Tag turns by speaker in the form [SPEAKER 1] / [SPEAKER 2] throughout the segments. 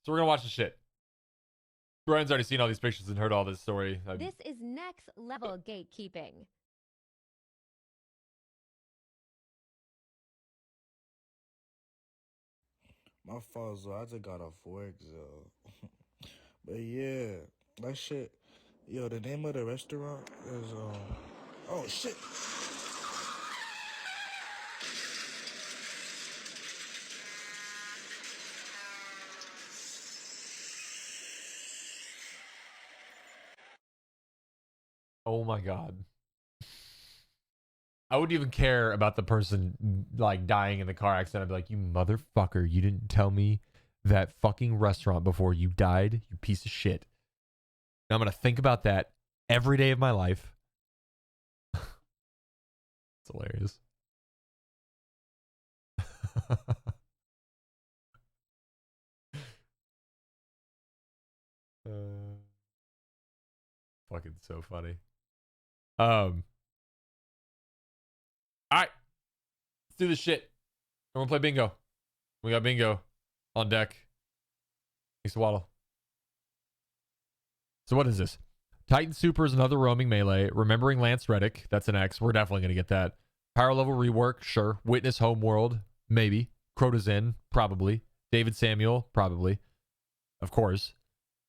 [SPEAKER 1] So we're gonna watch the shit. Brian's already seen all these pictures and heard all this story.
[SPEAKER 2] This is next level gatekeeping.
[SPEAKER 3] My fault, so I just got off work, so. But yeah, that shit. Yo, the name of the restaurant is oh shit.
[SPEAKER 1] Oh my god. I wouldn't even care about the person like dying in the car accident. I'd be like, you motherfucker, you didn't tell me that fucking restaurant before you died, you piece of shit. And I'm gonna think about that every day of my life. It's hilarious. Fucking so funny. All right, let's do this shit. I'm gonna play bingo. We got bingo on deck. Thanks to Waddle. So what is this? Titan Super is another roaming melee. Remembering Lance Reddick, that's an X. We're definitely gonna get that. Power level rework, sure. Witness Homeworld, maybe. Crota's in, probably. David Samuel, probably. Of course.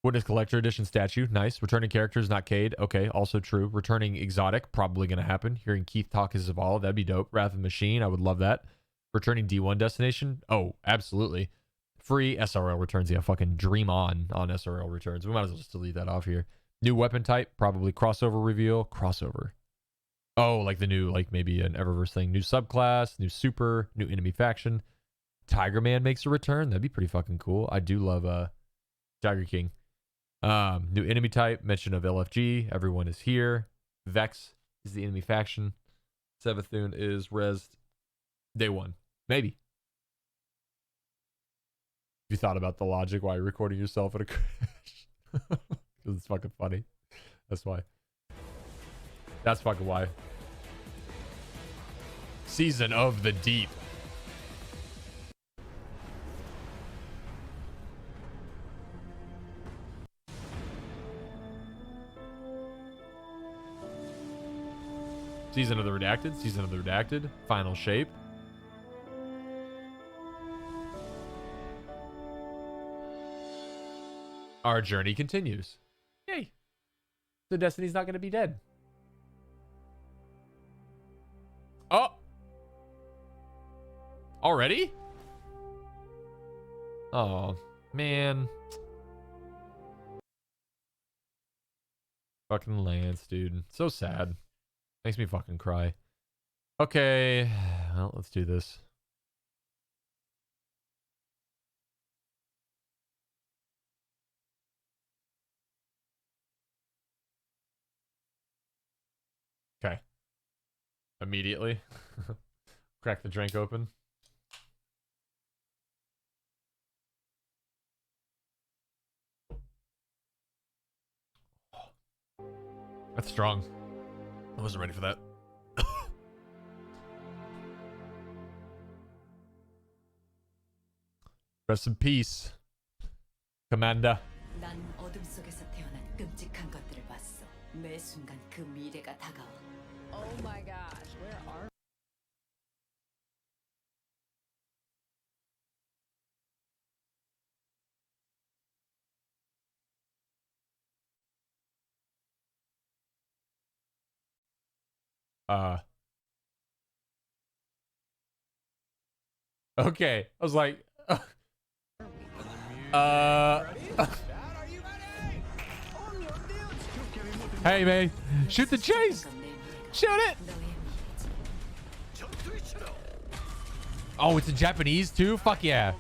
[SPEAKER 1] Witness Collector Edition statue, nice. Returning characters, not Kade, okay, also true. Returning exotic, probably going to happen. Hearing Keith talk his Zavala, that'd be dope. Wrath of Machine, I would love that. Returning D1 destination, oh, absolutely. Free SRL returns, yeah, fucking dream on SRL returns. We might as well just delete that off here. New weapon type, probably crossover reveal. Crossover. Oh, like the new, like maybe an Eververse thing. New subclass, new super, new enemy faction. Tiger Man makes a return. That'd be pretty fucking cool. I do love Tiger King. New enemy type, mention of LFG. Everyone is here. Vex is the enemy faction. Sevathun is res day one. Maybe. If you thought about the logic why you're recording yourself at a crash. Because it's fucking funny. That's why. That's fucking why. Season of the Deep. Season of the Redacted. Season of the Redacted. Final shape. Our journey continues. Yay. So Destiny's not going to be dead. Oh. Already? Oh, man. Fucking Lance, dude. So sad. Makes me fucking cry. Okay. Well, let's do this. Okay. Immediately. Crack the drink open. That's strong. I wasn't ready for that. Rest in peace, Commander.
[SPEAKER 4] 난 어둠 속에서 태어난 끔찍한 것들을 봤어. 매 순간 그 미래가 다가와.
[SPEAKER 2] Oh my gosh, where are
[SPEAKER 1] Okay. I was like, Hey, man. Shoot the chase. Shoot it. Oh, it's in Japanese too? Fuck yeah.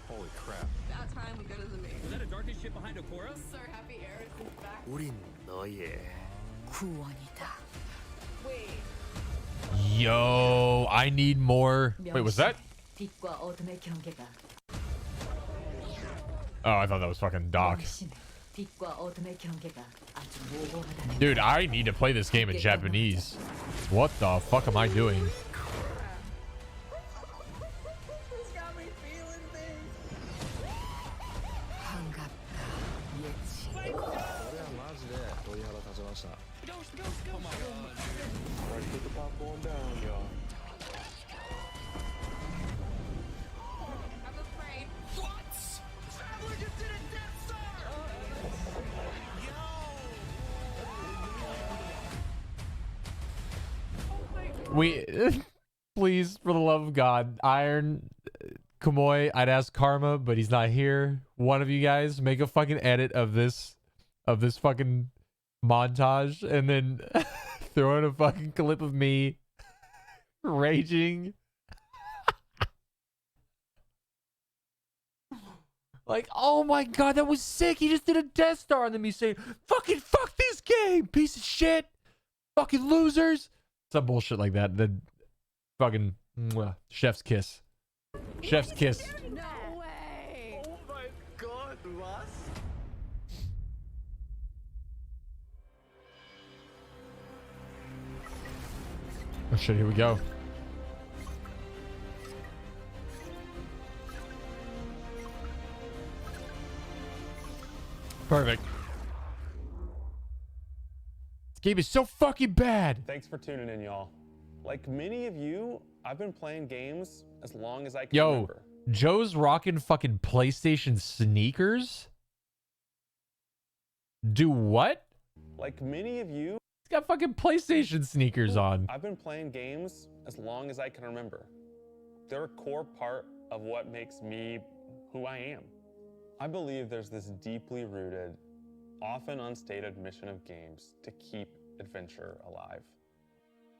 [SPEAKER 5] Holy crap.
[SPEAKER 6] That time we go to the main.
[SPEAKER 7] Is that a darkest ship behind Okora?
[SPEAKER 6] Sir, happy air is back.
[SPEAKER 5] 우린 너의
[SPEAKER 4] 구원이다.
[SPEAKER 6] Wait.
[SPEAKER 1] Yo, I need more. Wait, was that?
[SPEAKER 4] 빛과 어둠의 경계가
[SPEAKER 1] Oh, I thought that was fucking Doc.
[SPEAKER 4] 당신을 빛과 어둠의 경계가 아주 모호하다는
[SPEAKER 1] Dude, I need to play this game in Japanese. What the fuck am I doing?
[SPEAKER 6] This got me feeling things.
[SPEAKER 4] 반갑다, 예치.
[SPEAKER 5] 俺はマジで鳥肌立ちました。Oh my god. Alright, put the popcorn down, y'all.
[SPEAKER 6] I'm afraid.
[SPEAKER 5] What? Traveler just did a Death Star!
[SPEAKER 1] We please, for the love of God, Iron Kamoy, I'd ask Karma, but he's not here. One of you guys make a fucking edit of this fucking montage and then throw in a fucking clip of me raging. Like, oh my god, that was sick. He just did a Death Star, and then me saying, fucking fuck this game, piece of shit, fucking losers. Some bullshit like that. The fucking chef's kiss. Chef's kiss.
[SPEAKER 2] No way.
[SPEAKER 5] Oh my god, was?
[SPEAKER 1] Oh shit, here we go. Perfect. This game is so fucking bad.
[SPEAKER 7] Thanks for tuning in, y'all. Like many of you, I've been playing games as long as I can
[SPEAKER 1] Yo,
[SPEAKER 7] remember.
[SPEAKER 1] Joe's rocking fucking PlayStation sneakers? Do what?
[SPEAKER 7] Like many of you,
[SPEAKER 1] He's got fucking PlayStation sneakers on.
[SPEAKER 7] I've been playing games as long as I can remember. They're a core part of what makes me who I am. I believe there's this deeply rooted, often unstated mission of games to keep adventure alive.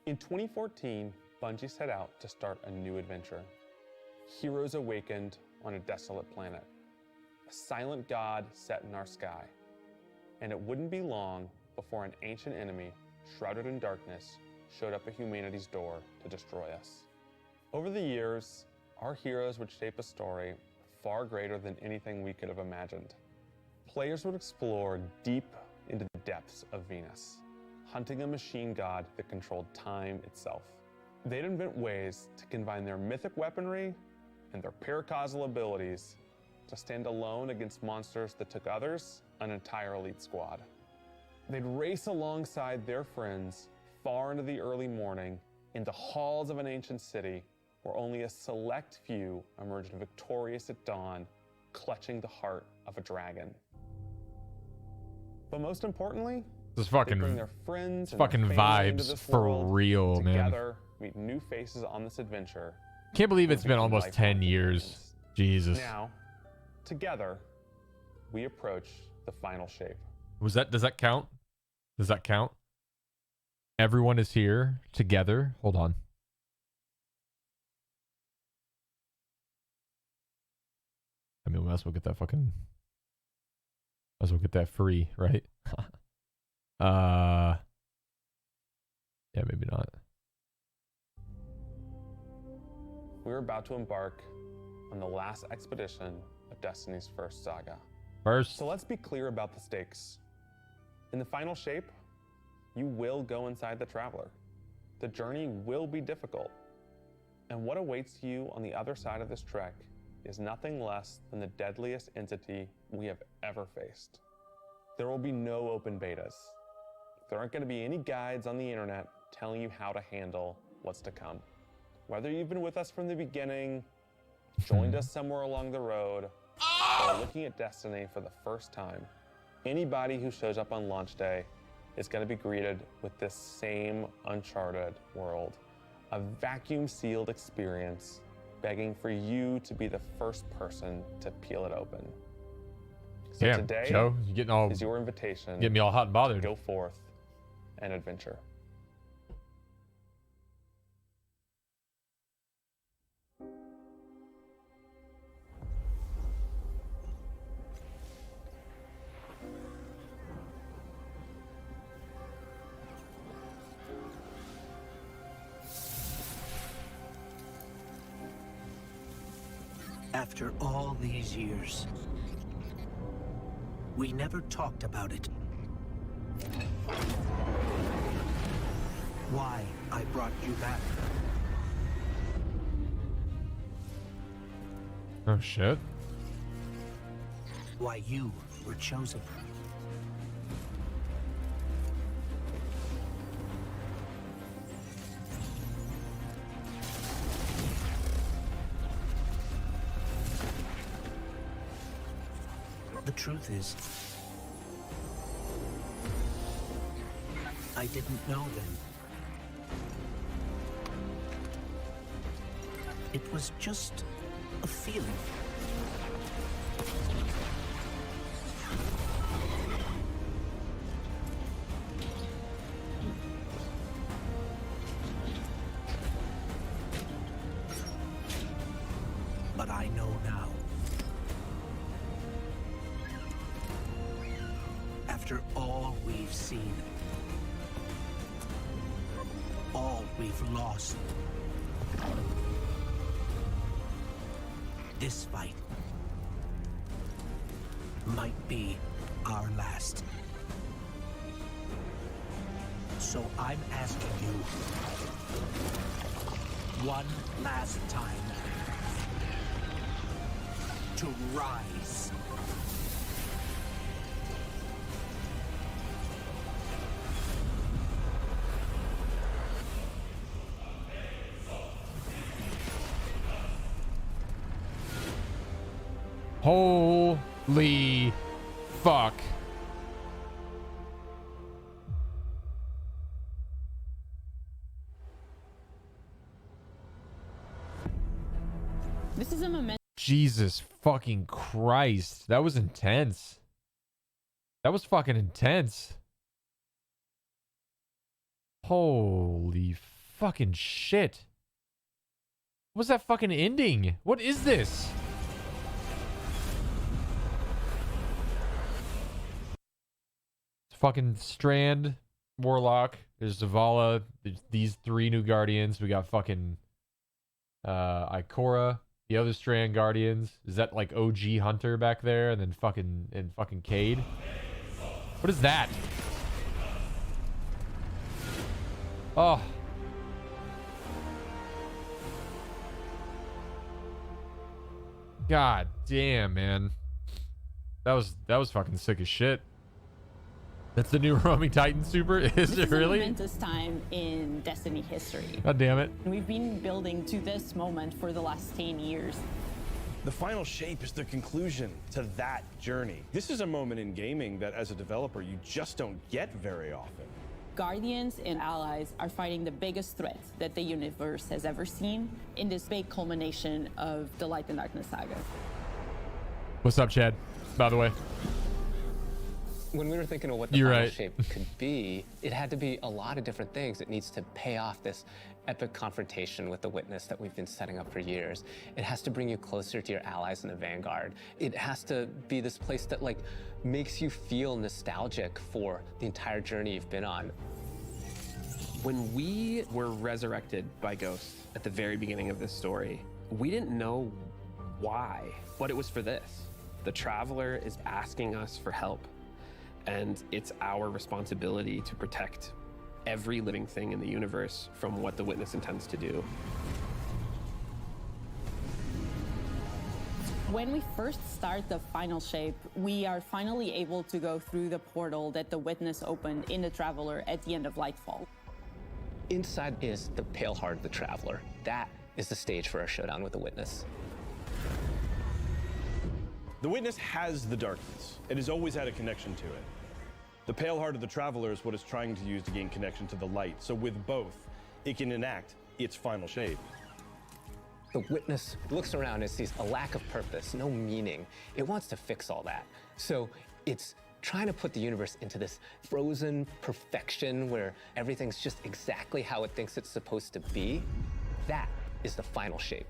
[SPEAKER 7] In 2014, Bungie set out to start a new adventure. Heroes awakened on a desolate planet. A silent god set in our sky. And it wouldn't be long before an ancient enemy, shrouded in darkness, showed up at humanity's door to destroy us. Over the years, our heroes would shape a story far greater than anything we could have imagined. Players would explore deep into the depths of Venus, hunting a machine god that controlled time itself. They'd invent ways to combine their mythic weaponry and their paracausal abilities to stand alone against monsters that took others an entire elite squad. They'd race alongside their friends far into the early morning into halls of an ancient city where only a select few emerged victorious at dawn, clutching the heart of a dragon. But most importantly,
[SPEAKER 1] This is
[SPEAKER 7] they
[SPEAKER 1] fucking,
[SPEAKER 7] bring their friends
[SPEAKER 1] it's
[SPEAKER 7] and their
[SPEAKER 1] fucking
[SPEAKER 7] family into
[SPEAKER 1] vibes
[SPEAKER 7] this
[SPEAKER 1] for
[SPEAKER 7] world,
[SPEAKER 1] real, man.
[SPEAKER 7] together, meet new faces on this adventure.
[SPEAKER 1] Can't believe it's
[SPEAKER 7] and
[SPEAKER 1] been
[SPEAKER 7] become
[SPEAKER 1] almost
[SPEAKER 7] lifelong
[SPEAKER 1] 10 years.
[SPEAKER 7] companions.
[SPEAKER 1] Jesus.
[SPEAKER 7] Now, together, we approach the final shape.
[SPEAKER 1] Was that, does that count? Does that count? Everyone is here together. Hold on. I mean, we might as well get that fucking, might as well get that free, right? Yeah, maybe not.
[SPEAKER 7] We're about to embark on the last expedition of Destiny's first saga.
[SPEAKER 1] First,
[SPEAKER 7] So let's be clear about the stakes. In the final shape, you will go inside the Traveler. The journey will be difficult. And what awaits you on the other side of this trek is nothing less than the deadliest entity we have ever faced. There will be no open betas. There aren't going to be any guides on the internet telling you how to handle what's to come. Whether you've been with us from the beginning, joined us somewhere along the road, or looking at Destiny for the first time, anybody who shows up on launch day is going to be greeted with this same uncharted world, a vacuum-sealed experience begging for you to be the first person to peel it open. So
[SPEAKER 1] damn,
[SPEAKER 7] today
[SPEAKER 1] Joe, you're getting all,
[SPEAKER 7] is your invitation
[SPEAKER 1] getting me all hot and
[SPEAKER 7] to
[SPEAKER 1] bothered.
[SPEAKER 7] go forth and adventure.
[SPEAKER 8] After all these years, We never talked about it. Why I brought you back.
[SPEAKER 1] Oh shit.
[SPEAKER 8] Why you were chosen. The truth is, I didn't know then. It was just a feeling. But I know now. After all we've seen, all we've lost, this fight might be our last. So I'm asking you one last time to rise.
[SPEAKER 1] Holy fuck.
[SPEAKER 2] This is a moment.
[SPEAKER 1] Jesus fucking Christ. That was intense. That was fucking intense. Holy fucking shit. What's that fucking ending? What is this? Fucking Strand, Warlock, there's Zavala, there's these three new Guardians. We got fucking Ikora, the other Strand Guardians. Is that like OG Hunter back there? And then fucking Kade? What is that? Oh. God damn, man. That was fucking sick as shit. That's the new Roaming Titan super? Is it really?
[SPEAKER 2] This is a momentous time in Destiny history.
[SPEAKER 1] God damn it.
[SPEAKER 2] We've been building to this moment for the last 10 years.
[SPEAKER 5] The final shape is the conclusion to that journey. This is a moment in gaming that as a developer, you just don't get very often.
[SPEAKER 2] Guardians and allies are fighting the biggest threat that the universe has ever seen in this big culmination of the Light and Darkness saga.
[SPEAKER 1] What's up, Chad? By the way.
[SPEAKER 9] When we were thinking of what the final shape could be, it had to be a lot of different things. It needs to pay off this epic confrontation with the Witness that we've been setting up for years. It has to bring you closer to your allies in the Vanguard. It has to be this place that like makes you feel nostalgic for the entire journey you've been on.
[SPEAKER 10] When we were resurrected by Ghost at the very beginning of this story, we didn't know why, but it was for this. The Traveler is asking us for help. And it's our responsibility to protect every living thing in the universe from what the Witness intends to do.
[SPEAKER 2] When we first start the final shape, we are finally able to go through the portal that the Witness opened in the Traveler at the end of Lightfall.
[SPEAKER 9] Inside is the pale heart of the Traveler. That is the stage for our showdown with the Witness.
[SPEAKER 5] The Witness has the darkness. It has always had a connection to it. The pale heart of the Traveler is what it's trying to use to gain connection to the light. So with both, it can enact its final shape.
[SPEAKER 9] The Witness looks around and sees a lack of purpose, no meaning. It wants to fix all that. So it's trying to put the universe into this frozen perfection where everything's just exactly how it thinks it's supposed to be. That is the final shape.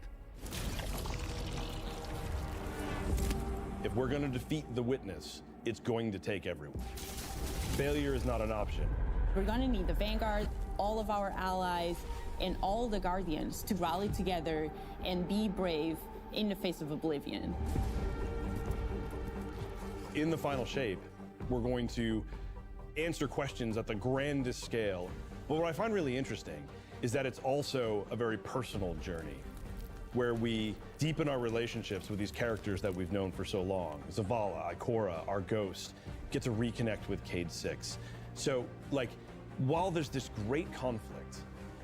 [SPEAKER 5] If we're going to defeat the Witness, it's going to take everyone. Failure is not an option.
[SPEAKER 2] We're gonna need the Vanguard, all of our allies, and all the Guardians to rally together and be brave in the face of oblivion.
[SPEAKER 5] in the final shape, we're going to answer questions at the grandest scale. But what I find really interesting is that it's also a very personal journey where we deepen our relationships with these characters that we've known for so long. Zavala, Ikora, our ghost, get to reconnect with Cade 6. So, like, while there's this great conflict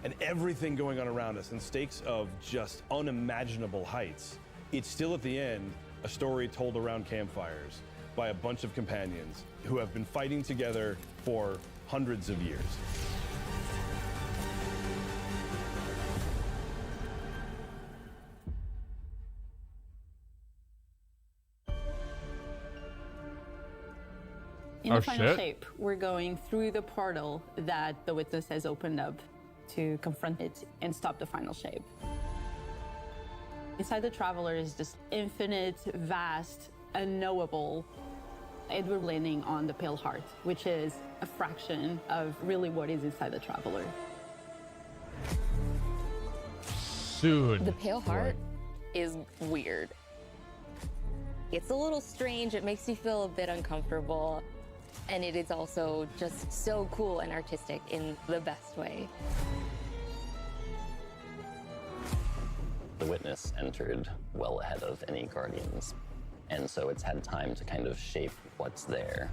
[SPEAKER 5] and everything going on around us and stakes of just unimaginable heights, it's still at the end a story told around campfires by a bunch of companions who have been fighting together for hundreds of years.
[SPEAKER 2] In the final shape, we're going through the portal that the Witness has opened up to confront it and stop the final shape. Inside the Traveler is this infinite, vast, unknowable, and we're landing on the Pale Heart, which is a fraction of really what is inside the Traveler.
[SPEAKER 1] Soon.
[SPEAKER 11] The Pale Heart is weird. It's a little strange. It makes you feel a bit uncomfortable. And it is also just so cool and artistic in the best way.
[SPEAKER 12] The Witness entered well ahead of any Guardians, and so it's had time to kind of shape what's there.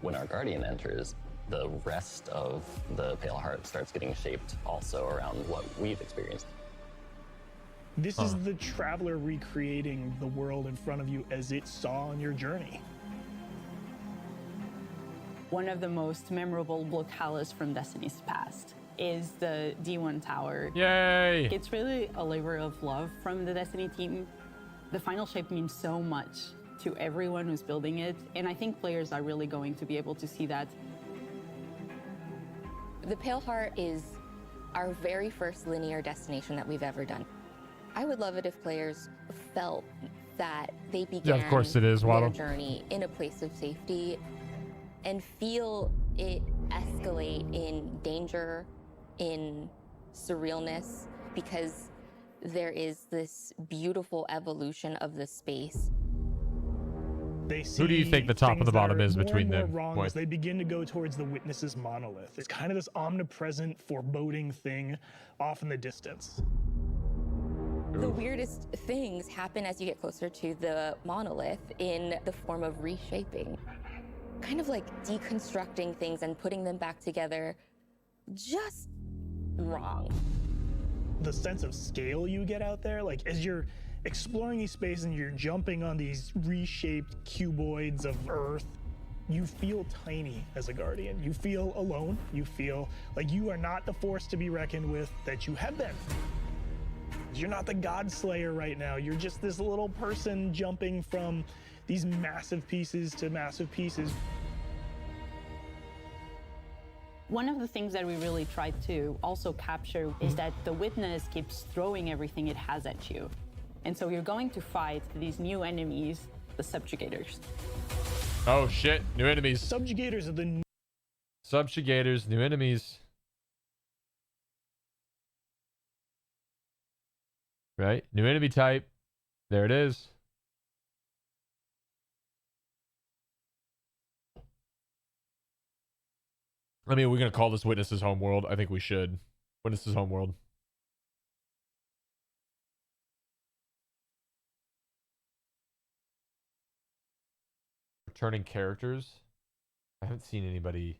[SPEAKER 12] When our Guardian enters, the rest of the Pale Heart starts getting shaped also around what we've experienced.
[SPEAKER 13] This is the Traveler recreating the world in front of you as it saw on your journey.
[SPEAKER 2] One of the most memorable locales from Destiny's past is the D1 Tower.
[SPEAKER 1] Yay!
[SPEAKER 2] It's really a labor of love from the Destiny team. The final shape means so much to everyone who's building it, and I think players are really going to be able to see that.
[SPEAKER 11] The Pale Heart is our very first linear destination that we've ever done. I would love it if players felt that they began
[SPEAKER 1] of course it is,
[SPEAKER 11] their
[SPEAKER 1] Waddle.
[SPEAKER 11] journey in a place of safety and feel it escalate in danger, in surrealness, because there is this beautiful evolution of the space.
[SPEAKER 13] They see
[SPEAKER 1] Who do you think the top and the bottom is between them?
[SPEAKER 13] Wrong as they begin to go towards the Witness's monolith. It's kind of this omnipresent, foreboding thing off in the distance.
[SPEAKER 11] The weirdest things happen as you get closer to the monolith in the form of reshaping. Kind of like deconstructing things and putting them back together just wrong.
[SPEAKER 13] The sense of scale you get out there, like as you're exploring these spaces and you're jumping on these reshaped cuboids of Earth, you feel tiny as a Guardian. You feel alone. You feel like you are not the force to be reckoned with that you have been. You're not the God Slayer right now. You're just this little person jumping from these massive pieces to massive pieces.
[SPEAKER 2] One of the things that we really tried to also capture is that the Witness keeps throwing everything it has at you. And so you're going to fight these new enemies, the Subjugators.
[SPEAKER 1] Oh shit, new enemies.
[SPEAKER 13] Subjugators are the
[SPEAKER 1] Subjugators, new enemies. Right, new enemy type. There it is. I mean, we're going to call this Witness's homeworld. I think we should. Witness's homeworld. Returning characters. I haven't seen anybody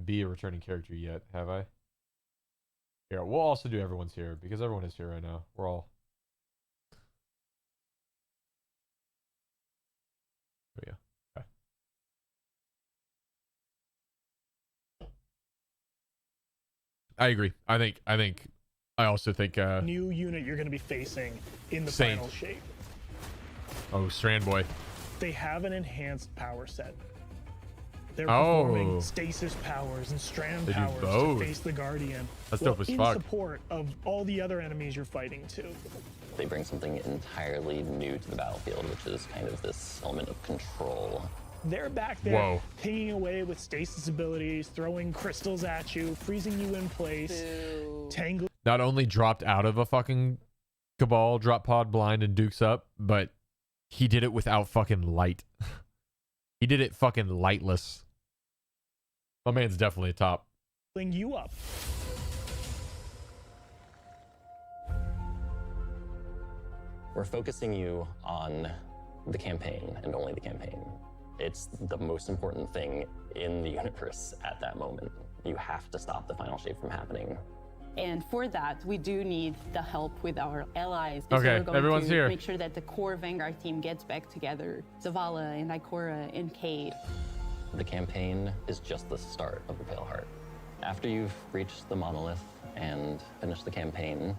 [SPEAKER 1] be a returning character yet, have I? Here, we'll also do everyone's here because everyone is here right now. We're all. There we go. Okay. I agree. I also think
[SPEAKER 13] new unit you're going to be facing in the
[SPEAKER 1] Saint.
[SPEAKER 13] final shape.
[SPEAKER 1] Oh, Strand Boy.
[SPEAKER 13] They have an enhanced power set. They're performing
[SPEAKER 1] Oh.
[SPEAKER 13] stasis powers and strand
[SPEAKER 1] They do
[SPEAKER 13] powers to
[SPEAKER 1] both.
[SPEAKER 13] face the Guardian.
[SPEAKER 1] That's dope as
[SPEAKER 13] in
[SPEAKER 1] fuck.
[SPEAKER 13] support of all the other enemies you're fighting too.
[SPEAKER 12] They bring something entirely new to the battlefield, which is kind of this element of control.
[SPEAKER 13] They're back there
[SPEAKER 1] Whoa.
[SPEAKER 13] pinging away with stasis abilities, throwing crystals at you, freezing you in place, tangling.
[SPEAKER 1] Not only dropped out of a fucking Cabal, drop pod blind, and dukes up, but he did it without fucking light. He did it fucking lightless. My man's definitely a top.
[SPEAKER 13] You up.
[SPEAKER 12] We're focusing you on the campaign and only the campaign. It's the most important thing in the universe at that moment. You have to stop the final shape from happening.
[SPEAKER 2] And for that, we do need the help with our allies. So
[SPEAKER 1] Okay,
[SPEAKER 2] we're going
[SPEAKER 1] everyone's
[SPEAKER 2] to
[SPEAKER 1] here.
[SPEAKER 2] Make sure that the core Vanguard team gets back together. Zavala and Ikora and Kade.
[SPEAKER 12] The campaign is just the start of the Pale Heart. After you've reached the monolith and finished the campaign,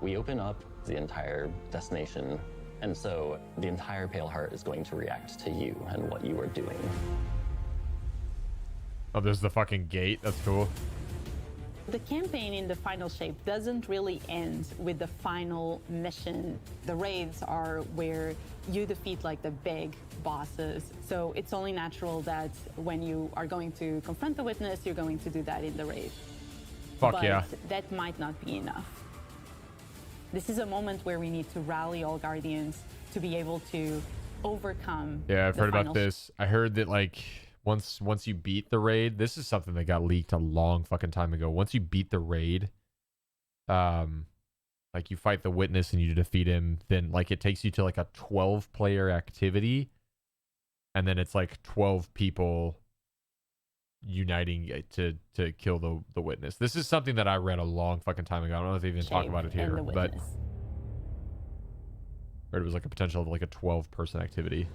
[SPEAKER 12] we open up the entire destination, and so the entire Pale Heart is going to react to you and what you are doing.
[SPEAKER 1] Oh, there's the fucking gate. That's cool.
[SPEAKER 2] The campaign in the final shape doesn't really end with the final mission. The raids are where you defeat like the big bosses. So it's only natural that when you are going to confront the witness, you're going to do that in the raid.
[SPEAKER 1] Fuck
[SPEAKER 2] but
[SPEAKER 1] yeah.
[SPEAKER 2] That might not be enough. This is a moment where we need to rally all Guardians to be able to overcome.
[SPEAKER 1] Yeah, I've
[SPEAKER 2] the
[SPEAKER 1] heard about
[SPEAKER 2] final
[SPEAKER 1] this. I heard that like once you beat the raid, this is something that got leaked a long fucking time ago. Once you beat the raid, like you fight the witness and you defeat him, then like it takes you to like a 12-player activity, and then it's like 12 people uniting to kill the witness. This is something that I read a long fucking time ago. I don't know if they even talk about it here, but heard it was like a potential of like a 12-person activity.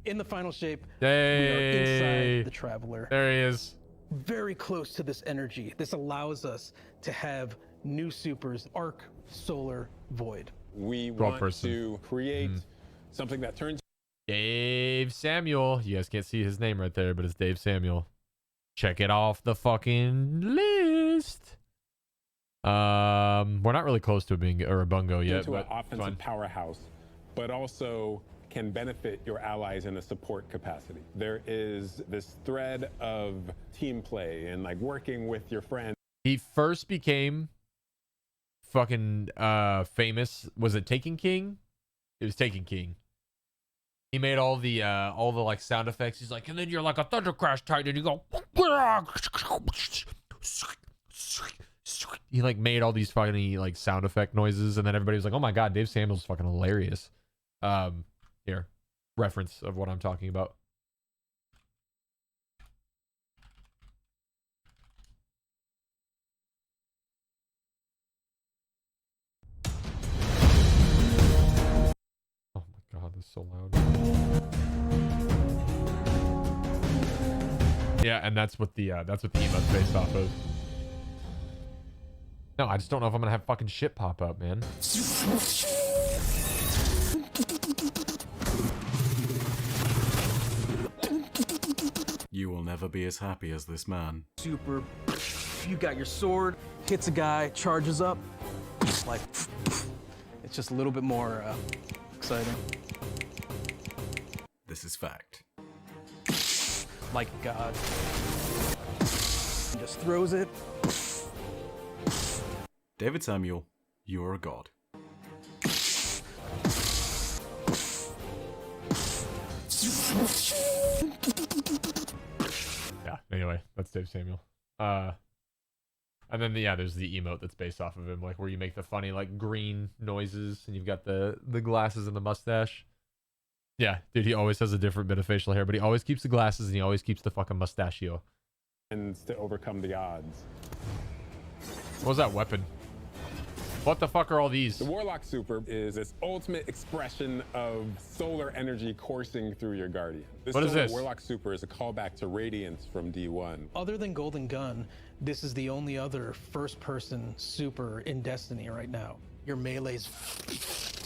[SPEAKER 14] In the final shape,
[SPEAKER 1] Hey,
[SPEAKER 14] we are inside the Traveler.
[SPEAKER 1] There he is.
[SPEAKER 14] Very close to this energy. This allows us to have new supers, Arc, Solar, Void.
[SPEAKER 5] We want to create something that turns...
[SPEAKER 1] Dave Samuel. You guys can't see his name right there, but it's Dave Samuel. Check it off the fucking list. We're not really close to being a bungo yet,
[SPEAKER 5] into
[SPEAKER 1] but
[SPEAKER 5] an offensive powerhouse, but also can benefit your allies in a support capacity. There is this thread of team play and like working with your friends.
[SPEAKER 1] He first became fucking famous. Was it Taken King? It was Taken King. He made all the like sound effects. He's like, and then you're like a thunder crash titan, and you go. He like made all these funny like sound effect noises, and then everybody was like, "Oh my god, Dave Samuel's fucking hilarious." Here, reference of what I'm talking about. Oh my god, this is so loud. Yeah, and that's what the emote's based off of. No, I just don't know if I'm gonna have fucking shit pop up, man.
[SPEAKER 15] You will never be as happy as this man.
[SPEAKER 14] Super. You got your sword, hits a guy, charges up. Like, it's just a little bit more exciting.
[SPEAKER 15] This is fact.
[SPEAKER 14] Like God. Just throws it.
[SPEAKER 15] David Samuel, you are a god.
[SPEAKER 1] Yeah, anyway, that's Dave Samuel. And then there's the emote that's based off of him, like where you make the funny like green noises and you've got the glasses and the mustache. Yeah, dude, he always has a different bit of facial hair, but he always keeps the glasses and he always keeps the fucking mustachio.
[SPEAKER 5] And to overcome the odds.
[SPEAKER 1] What was that weapon? What the fuck are all these?
[SPEAKER 5] The Warlock Super is this ultimate expression of solar energy coursing through your Guardian.
[SPEAKER 1] What is this?
[SPEAKER 5] Warlock Super is a callback to Radiance from D1.
[SPEAKER 14] Other than Golden Gun, this is the only other first-person super in Destiny right now. Your melee's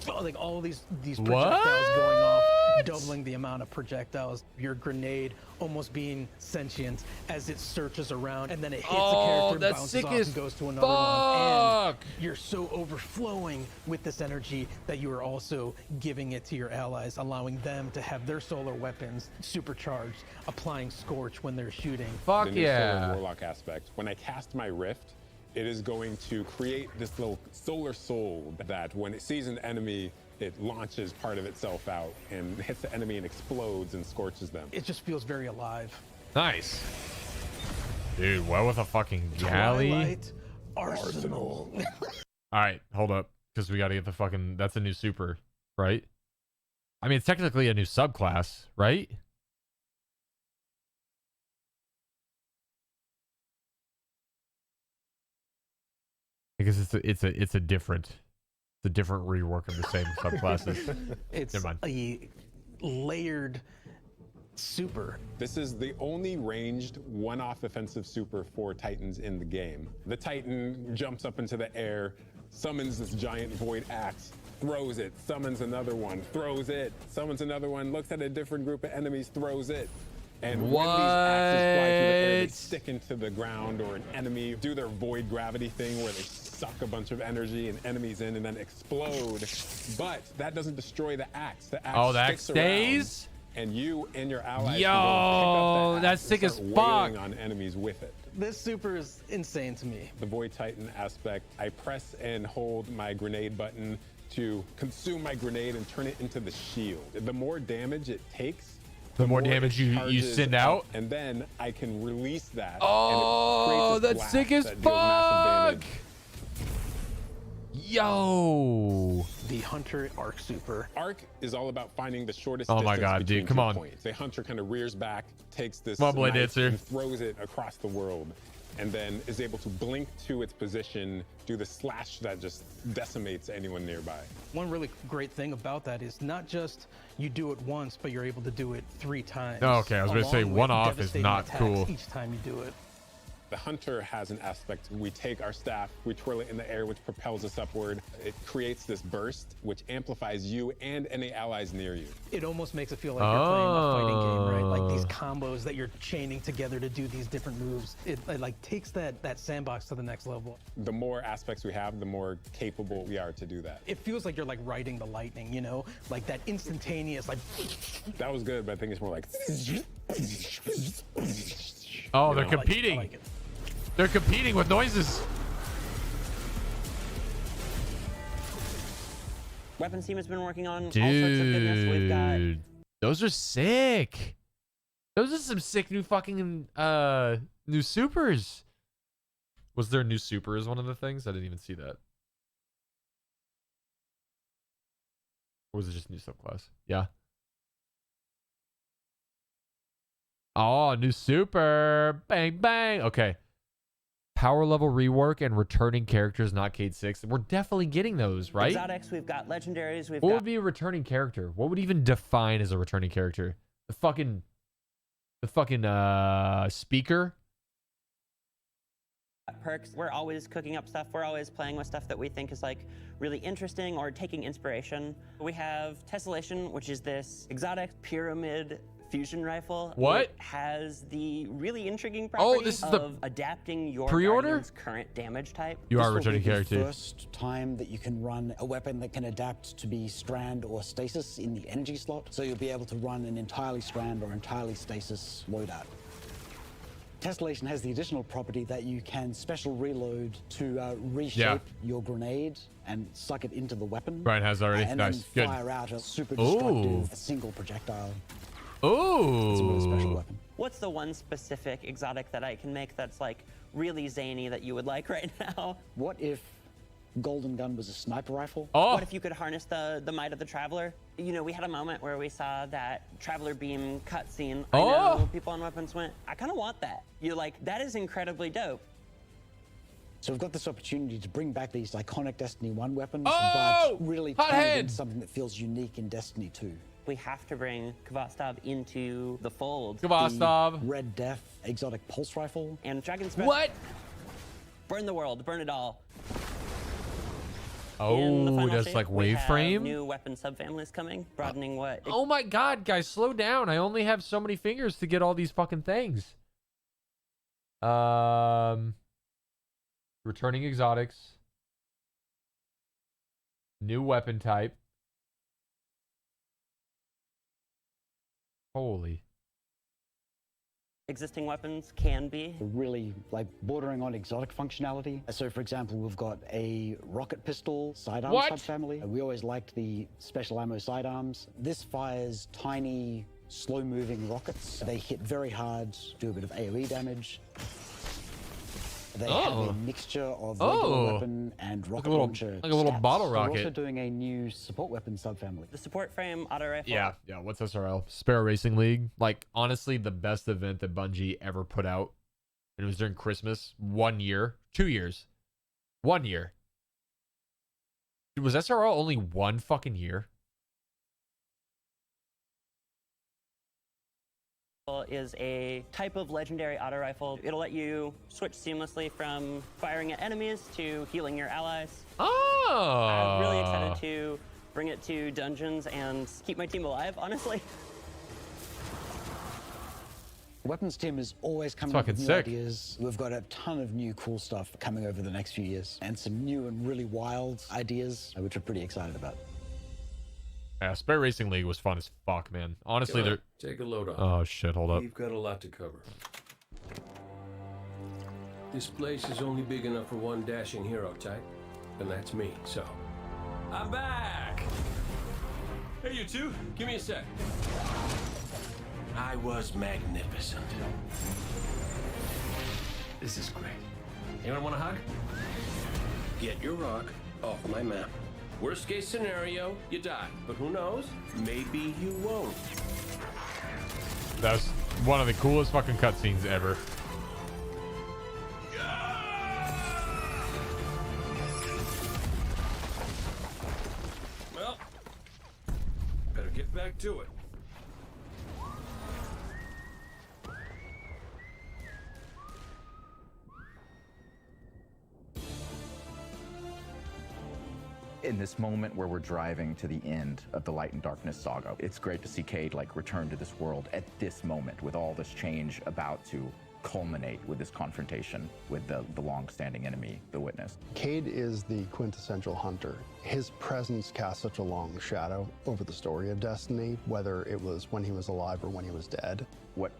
[SPEAKER 14] like all these projectiles going off, doubling the amount of projectiles. Your grenade almost being sentient as it searches around, and then it hits a character,
[SPEAKER 1] that's
[SPEAKER 14] bounces
[SPEAKER 1] sick
[SPEAKER 14] off,
[SPEAKER 1] as
[SPEAKER 14] and goes to another one. And you're so overflowing with this energy that you are also giving it to your allies, allowing them to have their solar weapons supercharged, applying Scorch when they're shooting.
[SPEAKER 1] Fuck
[SPEAKER 5] the new
[SPEAKER 1] yeah.
[SPEAKER 5] Solar Warlock aspect. When I cast my Rift, it is going to create this little solar soul that when it sees an enemy it launches part of itself out and hits the enemy and explodes and scorches them.
[SPEAKER 14] It just feels very alive.
[SPEAKER 1] Nice. Dude, what with a fucking galley?
[SPEAKER 14] Twilight Arsenal.
[SPEAKER 1] All right, hold up. Because we got to get the fucking... That's a new super, right? I mean, it's technically a new subclass, right? Because it's a different rework of the same subclasses.
[SPEAKER 14] It's
[SPEAKER 1] Never mind.
[SPEAKER 14] a layered super.
[SPEAKER 5] This is the only ranged one-off offensive super for Titans in the game. The Titan jumps up into the air, summons this giant void axe, throws it, summons another one, throws it, summons another one, looks at a different group of enemies, throws it. And when these axes fly through the air, they stick into the ground or an enemy, do their void gravity thing where they suck a bunch of energy and enemies in and then explode. But that doesn't destroy the axe. The axe
[SPEAKER 1] the axe
[SPEAKER 5] sticks around,
[SPEAKER 1] stays?
[SPEAKER 5] and you and your allies
[SPEAKER 1] Yo,
[SPEAKER 5] can go pick up that
[SPEAKER 1] that's
[SPEAKER 5] axe
[SPEAKER 1] sick
[SPEAKER 5] and
[SPEAKER 1] as
[SPEAKER 5] start
[SPEAKER 1] fuck.
[SPEAKER 5] wailing on enemies with it.
[SPEAKER 14] This super is insane to me.
[SPEAKER 5] The Void Titan aspect, I press and hold my grenade button to consume my grenade and turn it into the shield. The more damage it takes,
[SPEAKER 1] The more damage you
[SPEAKER 5] charges
[SPEAKER 1] send
[SPEAKER 5] up,
[SPEAKER 1] out?
[SPEAKER 5] and then I can release that.
[SPEAKER 1] Oh,
[SPEAKER 5] and it creates this
[SPEAKER 1] that's sick
[SPEAKER 5] blast
[SPEAKER 1] as
[SPEAKER 5] that deals massive
[SPEAKER 1] fuck!
[SPEAKER 5] damage.
[SPEAKER 1] Yo!
[SPEAKER 14] The Hunter Arc super.
[SPEAKER 5] Arc is all about finding the shortest
[SPEAKER 1] Oh my
[SPEAKER 5] distance
[SPEAKER 1] God,
[SPEAKER 5] between
[SPEAKER 1] dude, come
[SPEAKER 5] two
[SPEAKER 1] on.
[SPEAKER 5] points. The Hunter kind of rears back, takes this
[SPEAKER 1] Come on, Blade
[SPEAKER 5] knife
[SPEAKER 1] Dancer.
[SPEAKER 5] and throws it across the world, and then is able to blink to its position, do the slash that just decimates anyone nearby.
[SPEAKER 14] One really great thing about that is not just you do it once, but you're able to do it 3 times.
[SPEAKER 1] Oh, okay, I was gonna say
[SPEAKER 14] along with
[SPEAKER 1] one off is
[SPEAKER 14] devastating
[SPEAKER 1] not
[SPEAKER 14] attacks
[SPEAKER 1] cool.
[SPEAKER 14] Each time you do it.
[SPEAKER 5] The Hunter has an aspect. We take our staff, we twirl it in the air, which propels us upward. It creates this burst, which amplifies you and any allies near you.
[SPEAKER 14] It almost makes it feel like you're playing a fighting game, right? Like these
[SPEAKER 1] Oh.
[SPEAKER 14] combos that you're chaining together to do these different moves. It like takes that sandbox to the next level.
[SPEAKER 5] The more aspects we have, the more capable we are to do that.
[SPEAKER 14] It feels like you're like riding the lightning, you know? Like that instantaneous, like...
[SPEAKER 5] That was good, but I think it's more like...
[SPEAKER 1] Oh,
[SPEAKER 5] You
[SPEAKER 1] they're
[SPEAKER 5] know?
[SPEAKER 1] competing. They're competing with noises.
[SPEAKER 16] Weapons team has been working on all sorts of goodness. We've got
[SPEAKER 1] Dude, those are sick. Those are some sick new fucking new supers. Was there new super as one of the things? I didn't even see that. Or was it just new subclass? Yeah. Oh, new super. Bang, bang. Okay. Power level rework and returning characters, not Cade 6. We're definitely getting those, right?
[SPEAKER 16] exotics, we've got legendaries, we've
[SPEAKER 1] What
[SPEAKER 16] got
[SPEAKER 1] would be a returning character? What would even define as a returning character? The fucking speaker?
[SPEAKER 16] perks. We're always cooking up stuff. We're always playing with stuff that we think is like really interesting or taking inspiration. We have Tessellation, which is this exotic pyramid fusion rifle.
[SPEAKER 1] What?
[SPEAKER 16] It has the really intriguing property
[SPEAKER 1] this is
[SPEAKER 16] of
[SPEAKER 1] the
[SPEAKER 16] adapting your
[SPEAKER 1] pre-order?
[SPEAKER 16] Guardian's current damage type.
[SPEAKER 1] You are a
[SPEAKER 17] This will
[SPEAKER 1] returning
[SPEAKER 17] be the
[SPEAKER 1] character.
[SPEAKER 17] first time that you can run a weapon that can adapt to be strand or stasis in the energy slot. So you'll be able to run an entirely strand or entirely stasis loadout. Tessellation has the additional property that you can special reload to reshape your grenade and suck it into the weapon.
[SPEAKER 1] Brian has already.
[SPEAKER 17] And
[SPEAKER 1] Nice.
[SPEAKER 17] then
[SPEAKER 1] Good.
[SPEAKER 17] fire out a super
[SPEAKER 1] Ooh.
[SPEAKER 17] destructive single projectile.
[SPEAKER 1] Ooh.
[SPEAKER 17] It's a really special weapon.
[SPEAKER 16] What's the one specific exotic that I can make that's like really zany that you would like right now?
[SPEAKER 17] What if Golden Gun was a sniper rifle?
[SPEAKER 1] Oh.
[SPEAKER 16] What if you could harness the might of the Traveler? You know, we had a moment where we saw that Traveler beam cutscene. I know people on weapons went, I kind of want that. You're like, that is incredibly dope.
[SPEAKER 17] So we've got this opportunity to bring back these iconic Destiny 1 weapons,
[SPEAKER 1] Oh!
[SPEAKER 17] but really
[SPEAKER 1] Hot
[SPEAKER 17] turn it
[SPEAKER 1] head!
[SPEAKER 17] into something that feels unique in Destiny 2.
[SPEAKER 16] We have to bring Kvastov into the fold.
[SPEAKER 1] Kvastov.
[SPEAKER 17] The Red Death exotic pulse rifle.
[SPEAKER 16] And Dragon's Breath.
[SPEAKER 1] What?
[SPEAKER 16] Burn the world, burn it all.
[SPEAKER 1] Oh, that's
[SPEAKER 16] shape,
[SPEAKER 1] like
[SPEAKER 16] we
[SPEAKER 1] wave
[SPEAKER 16] have
[SPEAKER 1] frame?
[SPEAKER 16] new weapon subfamilies coming, broadening what...
[SPEAKER 1] Oh my god, guys, slow down. I only have so many fingers to get all these fucking things. Returning exotics. New weapon type. Holy.
[SPEAKER 16] existing weapons can be.
[SPEAKER 17] Really like bordering on exotic functionality. So for example, we've got a rocket pistol sidearm subfamily. We always liked the special ammo sidearms. This fires tiny, slow-moving rockets. They hit very hard, do a bit of AoE damage. They have a mixture of regular weapon and rocket launcher.
[SPEAKER 1] Like a little
[SPEAKER 17] stats.
[SPEAKER 1] bottle
[SPEAKER 17] We're
[SPEAKER 1] rocket.
[SPEAKER 17] also doing a new support weapon subfamily.
[SPEAKER 16] The support frame auto rifle.
[SPEAKER 1] Yeah. What's SRL? Sparrow Racing League. Like, honestly, the best event that Bungie ever put out. And it was during Christmas. 1 year. 2 years. 1 year. Was SRL only 1 fucking year?
[SPEAKER 16] Is a type of legendary auto rifle. It'll let you switch seamlessly from firing at enemies to healing your allies.
[SPEAKER 1] Oh!
[SPEAKER 16] I'm really excited to bring it to dungeons and keep my team alive, honestly.
[SPEAKER 17] Weapons team is always coming
[SPEAKER 1] That's
[SPEAKER 17] up with new
[SPEAKER 1] fucking sick.
[SPEAKER 17] ideas. We've got a ton of new cool stuff coming over the next few years and some new and really wild ideas, which we're pretty excited about.
[SPEAKER 1] Yeah, Sparrow Racing League was fun as fuck, man. Honestly, they're...
[SPEAKER 18] Take a load off.
[SPEAKER 1] Oh, shit, hold up.
[SPEAKER 18] We've got a lot to cover. This place is only big enough for one dashing hero type, and that's me, so... I'm back! Hey, you two, give me a sec. I was magnificent. This is great. Anyone want a hug? Get your rock off my map. Worst case scenario, you die. But who knows? Maybe you won't.
[SPEAKER 1] That was one of the coolest fucking cutscenes ever.
[SPEAKER 18] Well, better get back to it.
[SPEAKER 19] In this moment where we're driving to the end of the Light and Darkness saga, it's great to see Kade like return to this world at this moment with all this change about to culminate with this confrontation with the long-standing enemy, the Witness.
[SPEAKER 20] Kade is the quintessential hunter. His presence casts such a long shadow over the story of Destiny, whether it was when he was alive or when he was dead.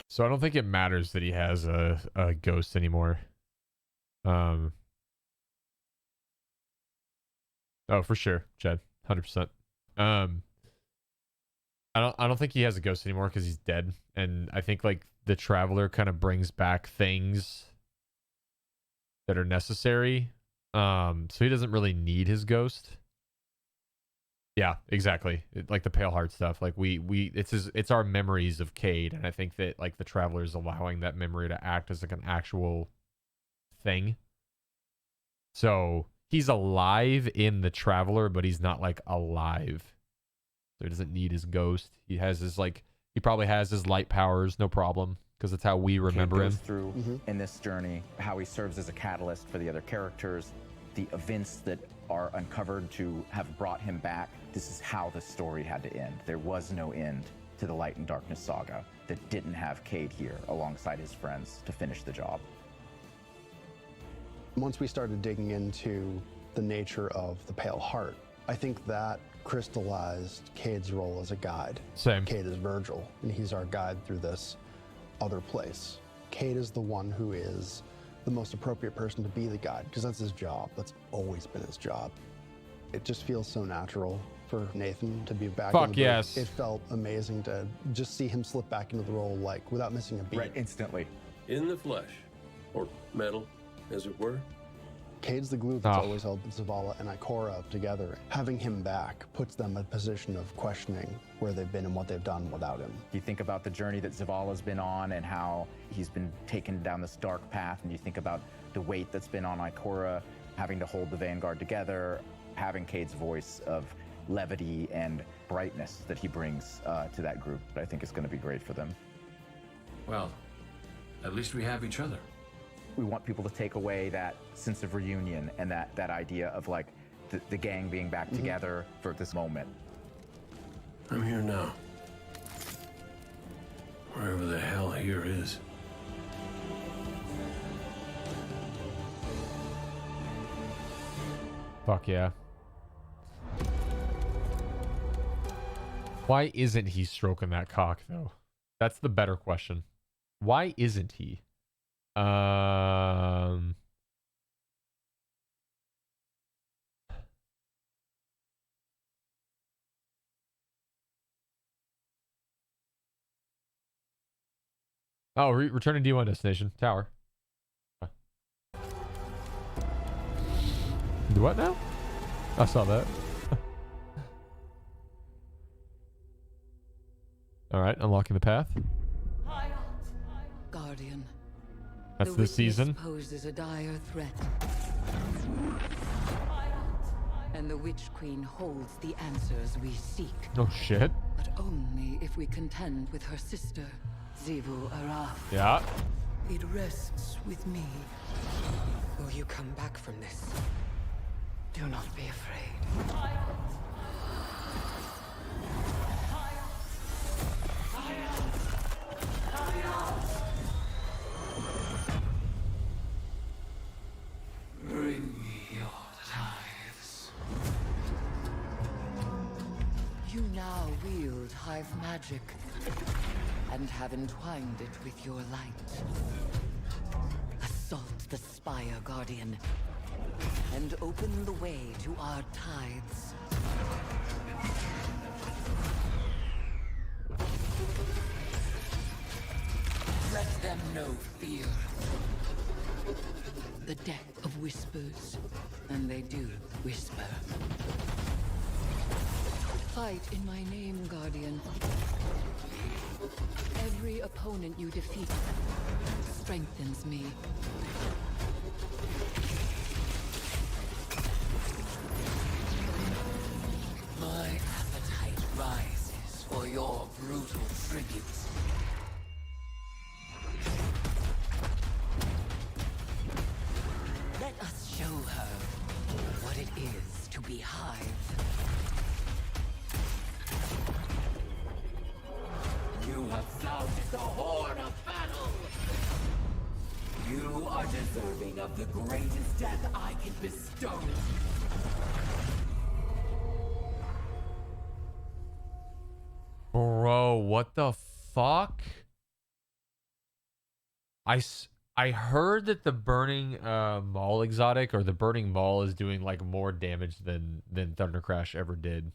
[SPEAKER 1] So I don't think it matters that he has a ghost anymore. Oh, for sure, Jed, 100%. I don't think he has a ghost anymore because he's dead, and I think like the Traveler kind of brings back things that are necessary. So he doesn't really need his ghost. Yeah, exactly. Like the Pale Heart stuff. Like it's our memories of Kade, and I think that like the Traveler is allowing that memory to act as like an actual thing. So he's alive in the Traveler, but he's not like alive. So he doesn't need his ghost. He has his like, he probably has his light powers, no problem, because that's how we remember
[SPEAKER 19] Kade goes
[SPEAKER 1] him.
[SPEAKER 19] through in this journey, how he serves as a catalyst for the other characters, the events that are uncovered to have brought him back. This is how the story had to end. There was no end to the Light and Darkness saga that didn't have Kade here alongside his friends to finish the job.
[SPEAKER 20] Once we started digging into the nature of the Pale Heart, I think that crystallized Kade's role as a guide.
[SPEAKER 1] Same.
[SPEAKER 20] Kade is Virgil, and he's our guide through this other place. Kade is the one who is the most appropriate person to be the guide, because that's his job. That's always been his job. It just feels so natural for Nathan to be back in the booth.
[SPEAKER 1] Yes.
[SPEAKER 20] It felt amazing to just see him slip back into the role like without missing a beat.
[SPEAKER 19] Right, instantly.
[SPEAKER 18] In the flesh, or metal, as it were.
[SPEAKER 20] Kade's the glue that's always held Zavala and Ikora together. Having him back puts them in a position of questioning where they've been and what they've done without him.
[SPEAKER 19] You think about the journey that Zavala's been on and how he's been taken down this dark path, and you think about the weight that's been on Ikora, having to hold the Vanguard together, having Kade's voice of levity and brightness that he brings to that group. I think it's going to be great for them.
[SPEAKER 18] Well, at least we have each other.
[SPEAKER 19] We want people to take away that sense of reunion and that idea of like the gang being back together for this moment.
[SPEAKER 18] I'm here now. Wherever the hell here is.
[SPEAKER 1] Fuck yeah. Why isn't he stroking that cock though? That's the better question. Why isn't he? Oh, returning D1 destination tower. Do what now? I saw that. All right, unlocking the path.
[SPEAKER 21] Guardian.
[SPEAKER 1] That's this season.
[SPEAKER 21] Poses a dire threat. And the Witch Queen holds the answers we seek.
[SPEAKER 1] Oh shit.
[SPEAKER 21] But only if we contend with her sister, Zivu Araf.
[SPEAKER 1] Yeah.
[SPEAKER 21] It rests with me. Will you come back from this? Do not be afraid.
[SPEAKER 8] Bring me your tithes.
[SPEAKER 21] You now wield hive magic and have entwined it with your light. Assault the Spire, Guardian, and open the way to our tithes. Let them know fear. The death of whispers, and they do whisper. Fight in my name, Guardian. Every opponent you defeat strengthens me. My appetite rises for your brutal tribute. Let us show her what it is to be Hive. You have sounded the horn of battle! You are deserving of the greatest death I can bestow!
[SPEAKER 1] Bro, what the fuck? I heard that the burning mall exotic or the burning mall is doing like more damage than Thunder Crash ever did.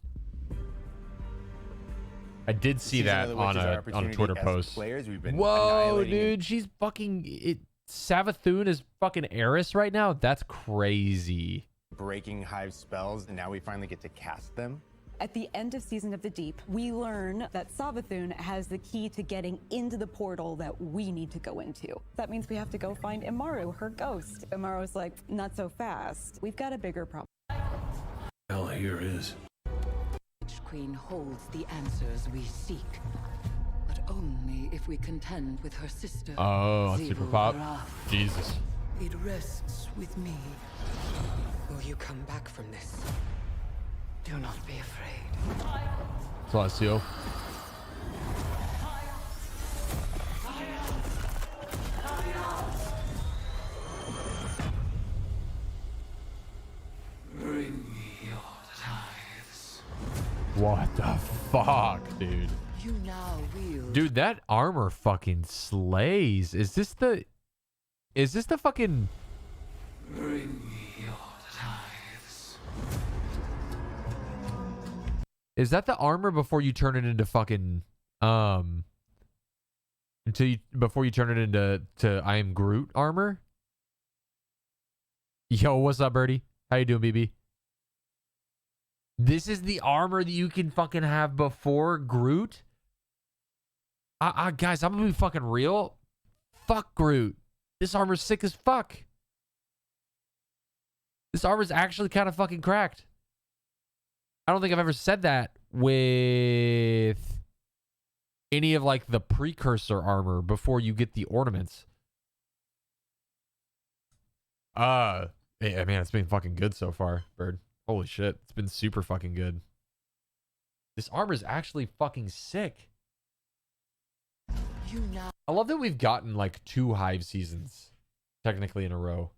[SPEAKER 1] I did see that on a Twitter post. Whoa, dude, she's fucking it. Savathun is fucking Eris right now. That's crazy.
[SPEAKER 22] Breaking Hive spells, and now we finally get to cast them.
[SPEAKER 23] At the end of Season of the Deep, we learn that Savathun has the key to getting into the portal that we need to go into. That means we have to go find Imaru, her ghost. Imaru's like, not so fast. We've got a bigger problem.
[SPEAKER 8] Hell, here is.
[SPEAKER 21] Witch Queen holds the answers we seek, but only if we contend with her sister.
[SPEAKER 1] Oh, on Super Pop. Jesus.
[SPEAKER 21] It rests with me. Will you come back from this? Do not be afraid.
[SPEAKER 1] Celestial.
[SPEAKER 8] Bring me your tithes.
[SPEAKER 1] What the fuck, dude?
[SPEAKER 21] You now wield.
[SPEAKER 1] Dude, that armor fucking slays. Is this the fucking
[SPEAKER 8] Bring me your tithes.
[SPEAKER 1] Is that the armor before you turn it into fucking before you turn it into I am Groot armor? Yo, what's up, Birdie? How you doing, BB? This is the armor that you can fucking have before Groot? Guys, I'm gonna be fucking real. Fuck Groot. This armor's sick as fuck. This armor's actually kind of fucking cracked. I don't think I've ever said that with any of like the precursor armor before you get the ornaments. Yeah, man, it's been fucking good so far, Bird. Holy shit, it's been super fucking good. This armor is actually fucking sick. I love that we've gotten like 2 Hive seasons technically in a row.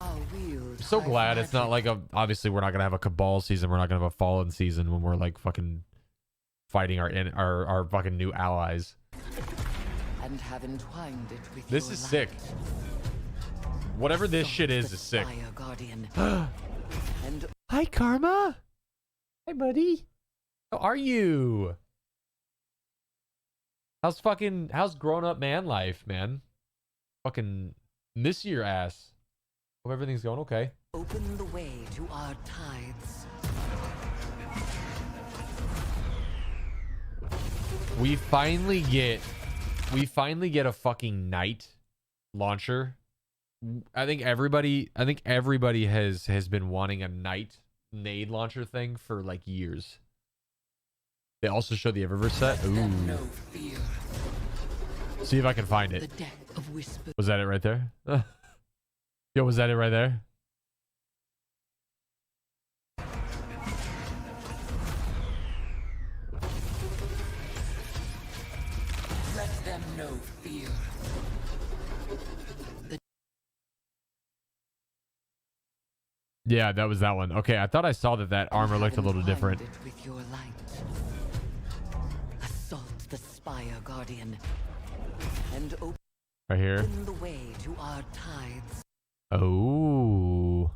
[SPEAKER 1] I'm so glad it's not like obviously we're not gonna have a Cabal season, we're not gonna have a Fallen season when we're like fucking fighting our fucking new allies.
[SPEAKER 21] and have entwined it with
[SPEAKER 1] This
[SPEAKER 21] your
[SPEAKER 1] is
[SPEAKER 21] light.
[SPEAKER 1] sick. Whatever this shit is sick.
[SPEAKER 21] Spire Guardian. And
[SPEAKER 1] Hi, Karma. Hi, buddy. How are you? How's grown up man life, man? Fucking miss your ass. Hope everything's going okay.
[SPEAKER 21] open the way to our tides.
[SPEAKER 1] We finally get a fucking knight launcher. I think everybody has been wanting a knight nade launcher thing for like years. They also show the Eververse set. Ooh. See if I can find it. Was that it right there? Yo, was that it right there?
[SPEAKER 21] Let them know fear.
[SPEAKER 1] Yeah, that was that one. Okay, I thought I saw that armor looked a little different.
[SPEAKER 21] With your light. Assault the Spire Guardian. And open
[SPEAKER 1] Right here.
[SPEAKER 21] the way to our tides.
[SPEAKER 1] Oh.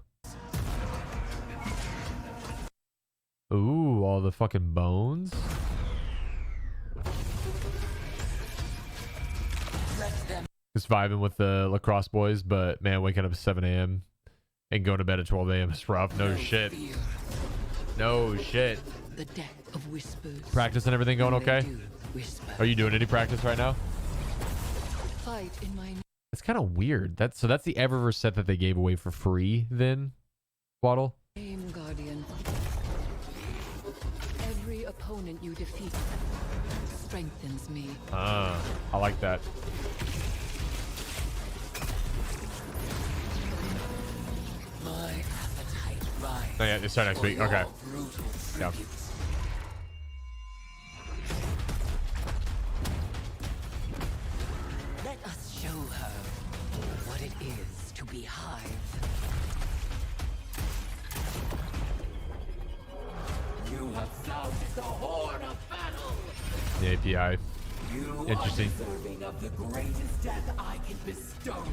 [SPEAKER 1] Ooh, all the fucking bones. Just vibing with the lacrosse boys, but man, waking up at 7 a.m. and going to bed at 12 a.m. is rough. No shit. No shit.
[SPEAKER 21] The death of whispers.
[SPEAKER 1] Practice and everything going okay? Are you doing any practice right now?
[SPEAKER 21] Fight in my
[SPEAKER 1] It's kind of weird. So that's the Eververse set that they gave away for free then, Waddle?
[SPEAKER 21] name, Guardian. Every opponent you defeat strengthens me.
[SPEAKER 1] I like that.
[SPEAKER 21] My appetite rises.
[SPEAKER 1] Oh yeah, they start next week. Okay. Yeah.
[SPEAKER 21] Let us show her what it is to be Hive. You have found the horn of battle.
[SPEAKER 1] The API.
[SPEAKER 21] You
[SPEAKER 1] Interesting.
[SPEAKER 21] are deserving of the greatest death I can bestow.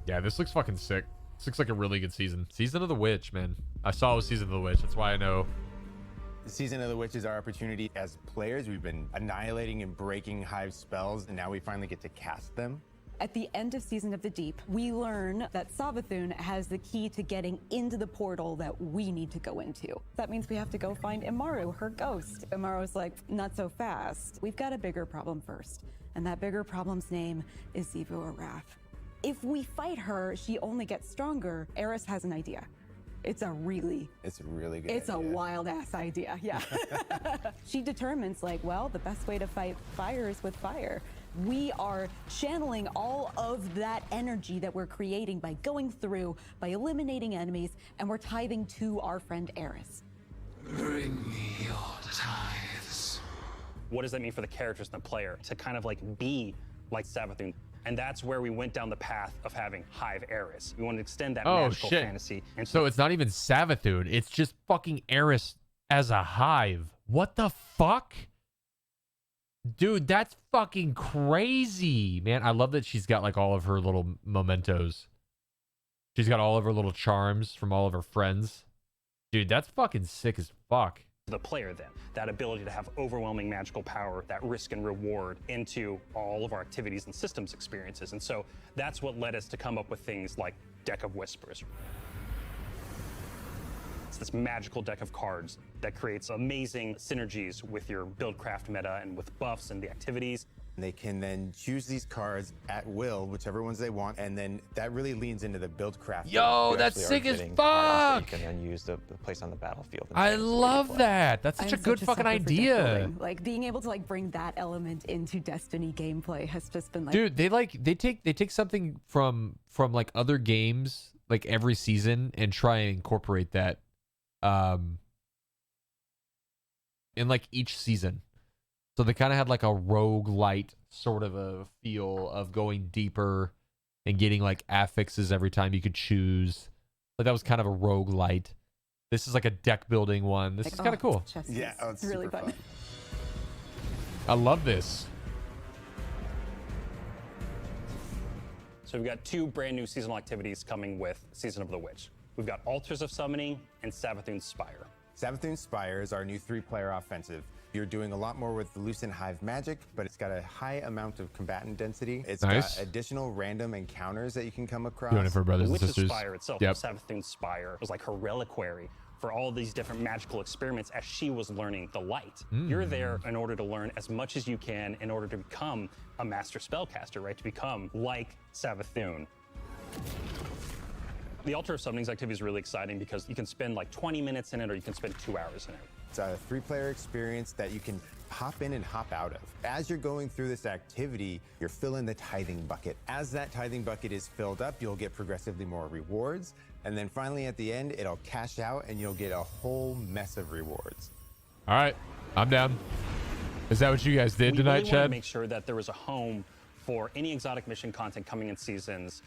[SPEAKER 1] Yeah, this looks fucking sick. This looks like a really good season. Season of the Witch, man. I saw it was Season of the Witch. That's why I know.
[SPEAKER 3] Season of the Witch is our opportunity as players. We've been annihilating and breaking Hive spells, and now we finally get to cast them.
[SPEAKER 23] At the end of Season of the Deep, we learn that Savathun has the key to getting into the portal that we need to go into. That means we have to go find Imaru, her ghost. Imaru's like, not so fast. We've got a bigger problem first. And that bigger problem's name is Zivu Arath. If we fight her, she only gets stronger. Eris has an idea. It's a really
[SPEAKER 3] good
[SPEAKER 23] It's
[SPEAKER 3] idea.
[SPEAKER 23] a wild ass idea, yeah. She determines like, well, the best way to fight fire is with fire. We are channeling all of that energy that we're creating by going through, by eliminating enemies, and we're tithing to our friend Eris.
[SPEAKER 8] Bring me your tithes.
[SPEAKER 4] What does that mean for the characters and the player to kind of like be like Savathun? And that's where we went down the path of having Hive Eris. We want to extend that
[SPEAKER 1] Oh
[SPEAKER 4] magical
[SPEAKER 1] shit.
[SPEAKER 4] fantasy. And
[SPEAKER 1] So it's not even Savathun. It's just fucking Eris as a hive. What the fuck? Dude, that's fucking crazy, man. I love that she's got like all of her little mementos. She's got all of her little charms from all of her friends. Dude, that's fucking sick as fuck.
[SPEAKER 4] the player then, that ability to have overwhelming magical power, that risk and reward into all of our activities and systems experiences. And so that's what led us to come up with things like Deck of Whispers. It's this magical deck of cards that creates amazing synergies with your buildcraft meta and with buffs and the activities.
[SPEAKER 3] They can then choose these cards at will, whichever ones they want, and then that really leans into the buildcraft.
[SPEAKER 1] Yo,
[SPEAKER 6] You
[SPEAKER 1] that's
[SPEAKER 6] actually are
[SPEAKER 1] sick as
[SPEAKER 6] getting cards that
[SPEAKER 1] fuck!
[SPEAKER 6] You can then use to place on the battlefield.
[SPEAKER 1] I love that. That's such a good fucking idea.
[SPEAKER 23] Like being able to like bring that element into Destiny gameplay has just been like,
[SPEAKER 1] Dude, they take something from like other games like every season and try and incorporate that in like each season. So they kind of had like a roguelite sort of a feel of going deeper and getting like affixes every time you could choose. Like that was kind of a roguelite. This is like a deck building one. This is kind of cool.
[SPEAKER 3] Yeah, oh, it's
[SPEAKER 23] really
[SPEAKER 3] super
[SPEAKER 23] fun.
[SPEAKER 1] I love this.
[SPEAKER 4] So we've got 2 brand new seasonal activities coming with Season of the Witch. We've got Altars of Summoning and Savathun's Spire.
[SPEAKER 3] Savathun's Spire is our new 3-player offensive. You're doing a lot more with the Lucent Hive magic, but it's got a high amount of combatant density. It's
[SPEAKER 1] Nice.
[SPEAKER 3] got additional random encounters that you can come across.
[SPEAKER 1] Doing it for brothers
[SPEAKER 4] The
[SPEAKER 1] and
[SPEAKER 4] Witch's
[SPEAKER 1] sisters.
[SPEAKER 4] Spire itself,
[SPEAKER 1] Yep.
[SPEAKER 4] Savathun's Spire, was like her reliquary for all these different magical experiments as she was learning the light. You're there in order to learn as much as you can in order to become a master spellcaster, right? To become like Savathun. The Altar of Summoning's activity is really exciting because you can spend like 20 minutes in it, or you can spend 2 hours in it.
[SPEAKER 3] It's a 3-player experience that you can hop in and hop out of. As you're going through this activity, you're filling the tithing bucket. As that tithing bucket is filled up, you'll get progressively more rewards. And then finally at the end, it'll cash out and you'll get a whole mess of rewards.
[SPEAKER 1] All right, I'm down. Is that what you guys did
[SPEAKER 4] We
[SPEAKER 1] tonight,
[SPEAKER 4] really wanted to
[SPEAKER 1] Chad?
[SPEAKER 4] make sure that there was a home for any exotic mission content coming in seasons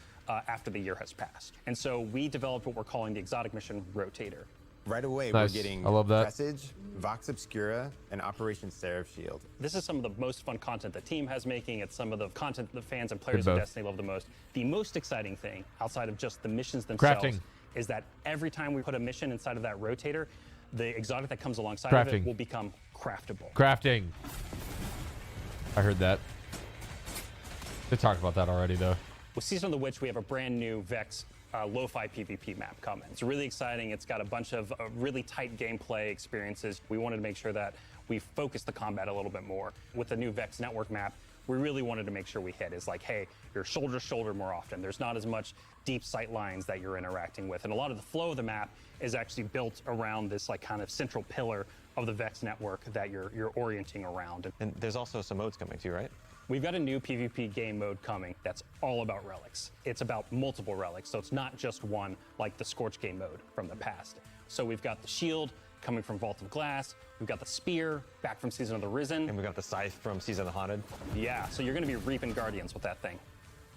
[SPEAKER 4] after the year has passed. And so we developed what we're calling the exotic mission rotator.
[SPEAKER 3] Right away,
[SPEAKER 1] Nice.
[SPEAKER 3] we're getting
[SPEAKER 1] I love that.
[SPEAKER 3] Presage, Vox Obscura, and Operation Seraph Shield.
[SPEAKER 4] This is some of the most fun content the team has making. It's some of the content the fans and players
[SPEAKER 1] Good
[SPEAKER 4] of
[SPEAKER 1] both.
[SPEAKER 4] Destiny love the most. The most exciting thing, outside of just the missions themselves,
[SPEAKER 1] Crafting.
[SPEAKER 4] is that every time we put a mission inside of that rotator, the exotic that comes alongside of
[SPEAKER 1] Crafting.
[SPEAKER 4] it will become craftable.
[SPEAKER 1] Crafting. I heard that. They talked about that already, though.
[SPEAKER 4] With Season of the Witch, we have a brand new Vex lo-fi PvP map coming. It's really exciting. It's got a bunch of really tight gameplay experiences. We wanted to make sure that we focus the combat a little bit more. With the new Vex network map, we really wanted to make sure we hit is like, hey, you're shoulder to shoulder more often. There's not as much deep sight lines that you're interacting with. And a lot of the flow of the map is actually built around this like kind of central pillar of the Vex network that you're orienting around.
[SPEAKER 6] And there's also some modes coming too, right?
[SPEAKER 4] We've got a new PvP game mode coming that's all about relics. It's about multiple relics, so it's not just one like the Scorch game mode from the past. So we've got the shield coming from Vault of Glass, we've got the spear back from Season of the Risen.
[SPEAKER 6] And we've got the scythe from Season of the Haunted.
[SPEAKER 4] Yeah, so you're gonna be reaping Guardians with that thing.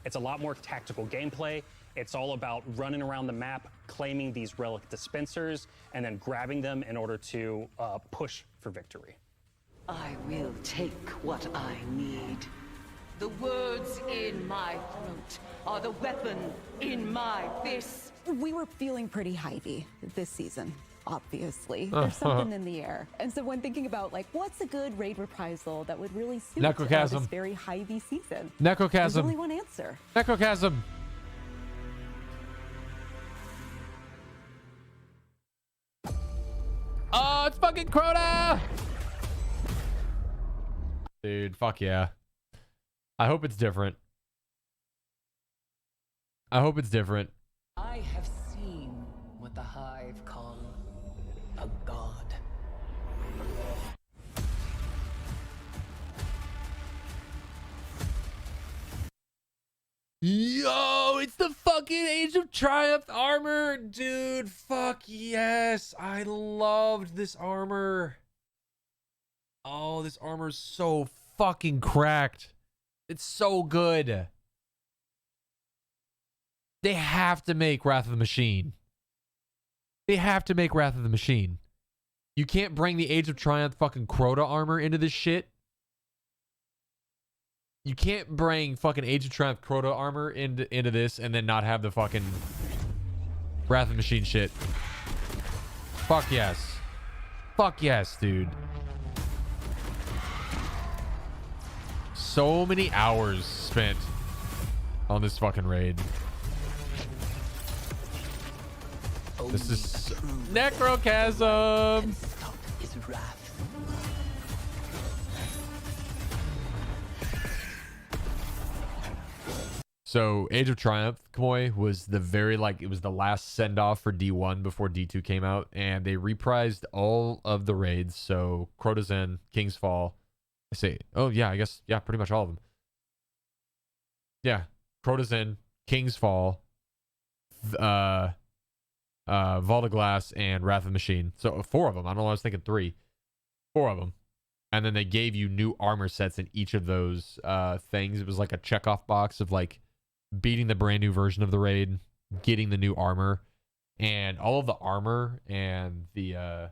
[SPEAKER 4] It's a lot more tactical gameplay. It's all about running around the map, claiming these relic dispensers, and then grabbing them in order to push for victory.
[SPEAKER 21] I will take what I need. The words in my throat are the weapon in my fist.
[SPEAKER 23] We were feeling pretty hypey this season, obviously. There's something in the air. And so when thinking about like what's a good raid reprisal that would really suit
[SPEAKER 1] Necrochasm.
[SPEAKER 23] this very hypey season,
[SPEAKER 1] Necrochasm.
[SPEAKER 23] there's only one answer.
[SPEAKER 1] Necrochasm. Oh, it's fucking Crota! Dude, fuck yeah. I hope it's different. I hope it's different.
[SPEAKER 21] I have seen what the Hive call a god.
[SPEAKER 1] Yo, it's the fucking Age of Triumph armor, dude. Fuck yes. I loved this armor. Oh, this armor's so fucking cracked. It's so good. They have to make Wrath of the Machine. They have to make Wrath of the Machine. You can't bring the Age of Triumph fucking Crota armor into this shit. You can't bring fucking Age of Triumph Crota armor into this and then not have the fucking Wrath of the Machine shit. Fuck yes. Fuck yes, dude. So many hours spent on this fucking raid. This is Necrochasm.
[SPEAKER 21] His wrath.
[SPEAKER 1] So Age of Triumph, Kamoy, was the very it was the last send off for D1 before D2 came out, and they reprised all of the raids. So Crota's End, King's Fall. I say, oh yeah, I guess yeah, pretty much all of them. Yeah, Crota's End, King's Fall, Vault of Glass, and Wrath of the Machine. So 4 of them. I don't know. I was thinking 3, 4 of them. And then they gave you new armor sets in each of those things. It was like a checkoff box of like beating the brand new version of the raid, getting the new armor, and all of the armor and the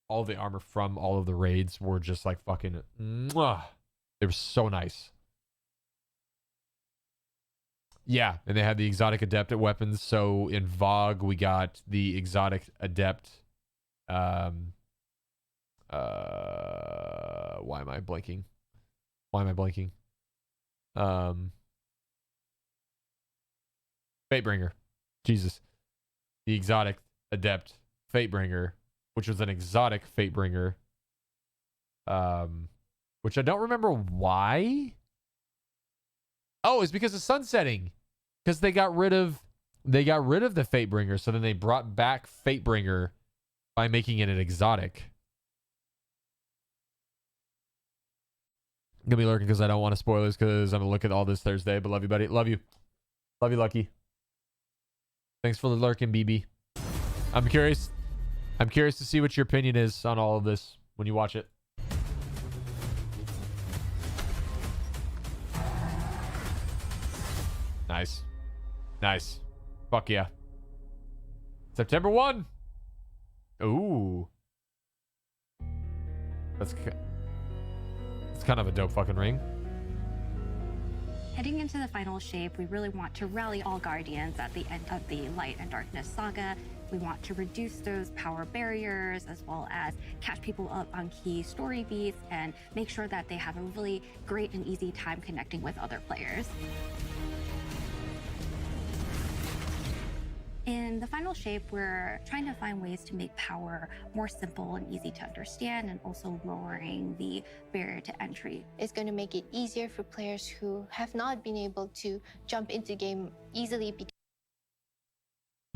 [SPEAKER 1] all the armor from all of the raids were just like fucking mwah. They were so nice. Yeah, and they had the exotic adept at weapons. So in VOG, we got the exotic adept. Why am I blanking? Fatebringer. Jesus. The exotic adept Fatebringer, which was an exotic Fatebringer. Which I don't remember why. Oh, it's because of sunsetting. Because they got rid of the Fatebringer, so then they brought back Fatebringer by making it an exotic. I'm gonna be lurking because I don't want to spoilers because I'm gonna look at all this Thursday. But love you, buddy. Love you. Love you, Lucky. Thanks for the lurking, BB. I'm curious to see what your opinion is on all of this when you watch it. Nice. Nice. Fuck yeah. September 1. Ooh. That's kind of a dope fucking ring.
[SPEAKER 7] Heading into the final shape, we really want to rally all Guardians at the end of the Light and Darkness saga. We want to reduce those power barriers as well as catch people up on key story beats and make sure that they have a really great and easy time connecting with other players. In the final shape, we're trying to find ways to make power more simple and easy to understand, and also lowering the barrier to entry.
[SPEAKER 9] It's going to make it easier for players who have not been able to jump into game easily.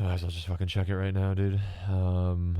[SPEAKER 1] Guys, I'll just fucking check it right now, dude. Power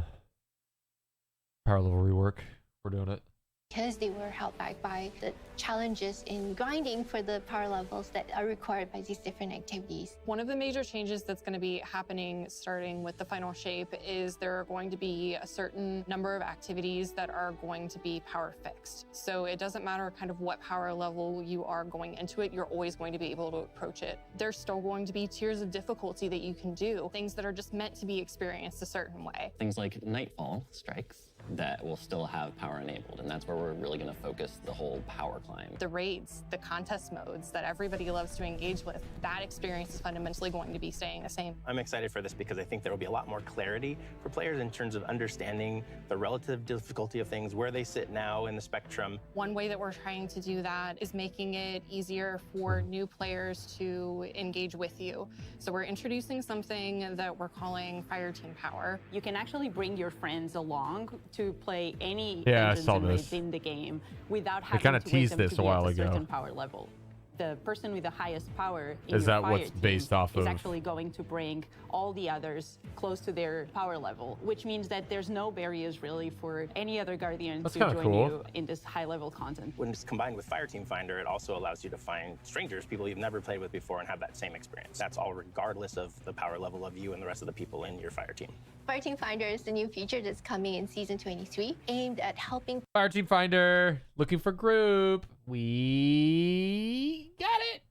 [SPEAKER 1] level rework. We're doing it.
[SPEAKER 9] Because they were held back by the challenges in grinding for the power levels that are required by these different activities.
[SPEAKER 10] One of the major changes that's going to be happening starting with the final shape is there are going to be a certain number of activities that are going to be power fixed. So it doesn't matter kind of what power level you are going into it, you're always going to be able to approach it. There's still going to be tiers of difficulty that you can do, things that are just meant to be experienced a certain way.
[SPEAKER 12] Things like Nightfall strikes that will still have power enabled, and that's where we're really going to focus the whole power climb.
[SPEAKER 10] The raids, the contest modes that everybody loves to engage with, that experience is fundamentally going to be staying the same.
[SPEAKER 24] I'm excited for this because I think there will be a lot more clarity for players in terms of understanding the relative difficulty of things, where they sit now in the spectrum.
[SPEAKER 10] One way that we're trying to do that is making it easier for new players to engage with you. So we're introducing something that we're calling Fireteam Power.
[SPEAKER 2] You can actually bring your friends along to play any
[SPEAKER 1] Yeah, I
[SPEAKER 2] dungeons
[SPEAKER 1] saw
[SPEAKER 2] and
[SPEAKER 1] this.
[SPEAKER 2] raids in the game without
[SPEAKER 1] They
[SPEAKER 2] having
[SPEAKER 1] kinda
[SPEAKER 2] to wait
[SPEAKER 1] teased
[SPEAKER 2] them
[SPEAKER 1] this
[SPEAKER 2] to
[SPEAKER 1] a
[SPEAKER 2] be
[SPEAKER 1] while
[SPEAKER 2] at a
[SPEAKER 1] ago.
[SPEAKER 2] certain power level. The person with the highest power in
[SPEAKER 1] Is
[SPEAKER 2] your
[SPEAKER 1] that what's
[SPEAKER 2] Fireteam
[SPEAKER 1] based off
[SPEAKER 2] is
[SPEAKER 1] of?
[SPEAKER 2] actually going to bring all the others close to their power level, which means that there's no barriers really for any other Guardian
[SPEAKER 24] That's
[SPEAKER 2] to
[SPEAKER 24] kinda
[SPEAKER 2] join
[SPEAKER 24] cool.
[SPEAKER 2] you in this high-level content.
[SPEAKER 24] When it's combined with Fireteam Finder, it also allows you to find strangers, people you've never played with before, and have that same experience. That's all regardless of the power level of you and the rest of the people in your fire team.
[SPEAKER 9] Fireteam Finder is the new feature that's coming in Season 23, aimed at helping
[SPEAKER 1] Fireteam Finder. Looking for group. We got it.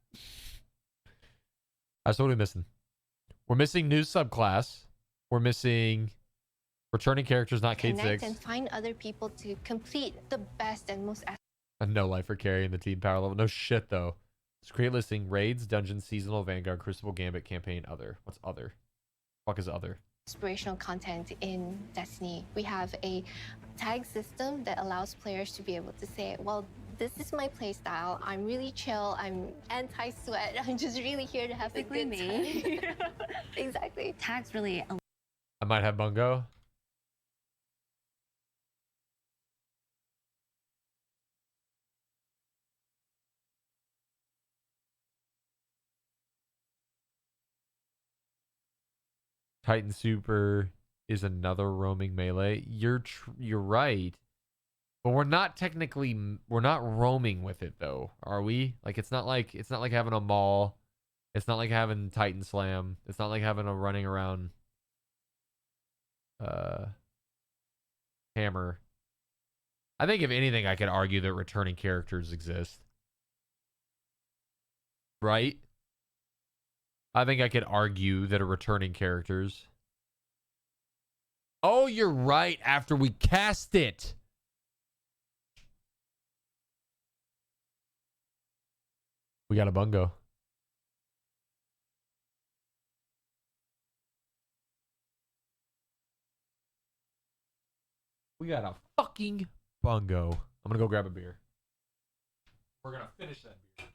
[SPEAKER 1] That's what we're missing. We're missing new subclass. We're missing returning characters, not Kate
[SPEAKER 9] connect
[SPEAKER 1] 6.
[SPEAKER 9] and find other people to complete the best and most
[SPEAKER 1] And no life for carrying the team power level. No shit, though. Let's create listing. Raids, Dungeons, Seasonal, Vanguard, Crucible, Gambit, Campaign, Other. What's Other? Fuck is Other?
[SPEAKER 9] inspirational content in Destiny. We have a tag system that allows players to be able to say, well, this is my play style. I'm really chill. I'm anti-sweat. I'm just really here to have a good time. Exactly.
[SPEAKER 7] Tags really
[SPEAKER 1] I might have Bungo. Titan Super is another roaming melee. You're right. But we're not roaming with it though, are we? Like it's not like having a maul. It's not like having Titan Slam. It's not like having a running around hammer. I think if anything I could argue that returning characters exist. Right? I think I could argue that are returning characters. Oh, you're right. After we cast it. We got a bungo. We got a fucking bungo. I'm gonna go grab a beer. We're gonna finish that beer.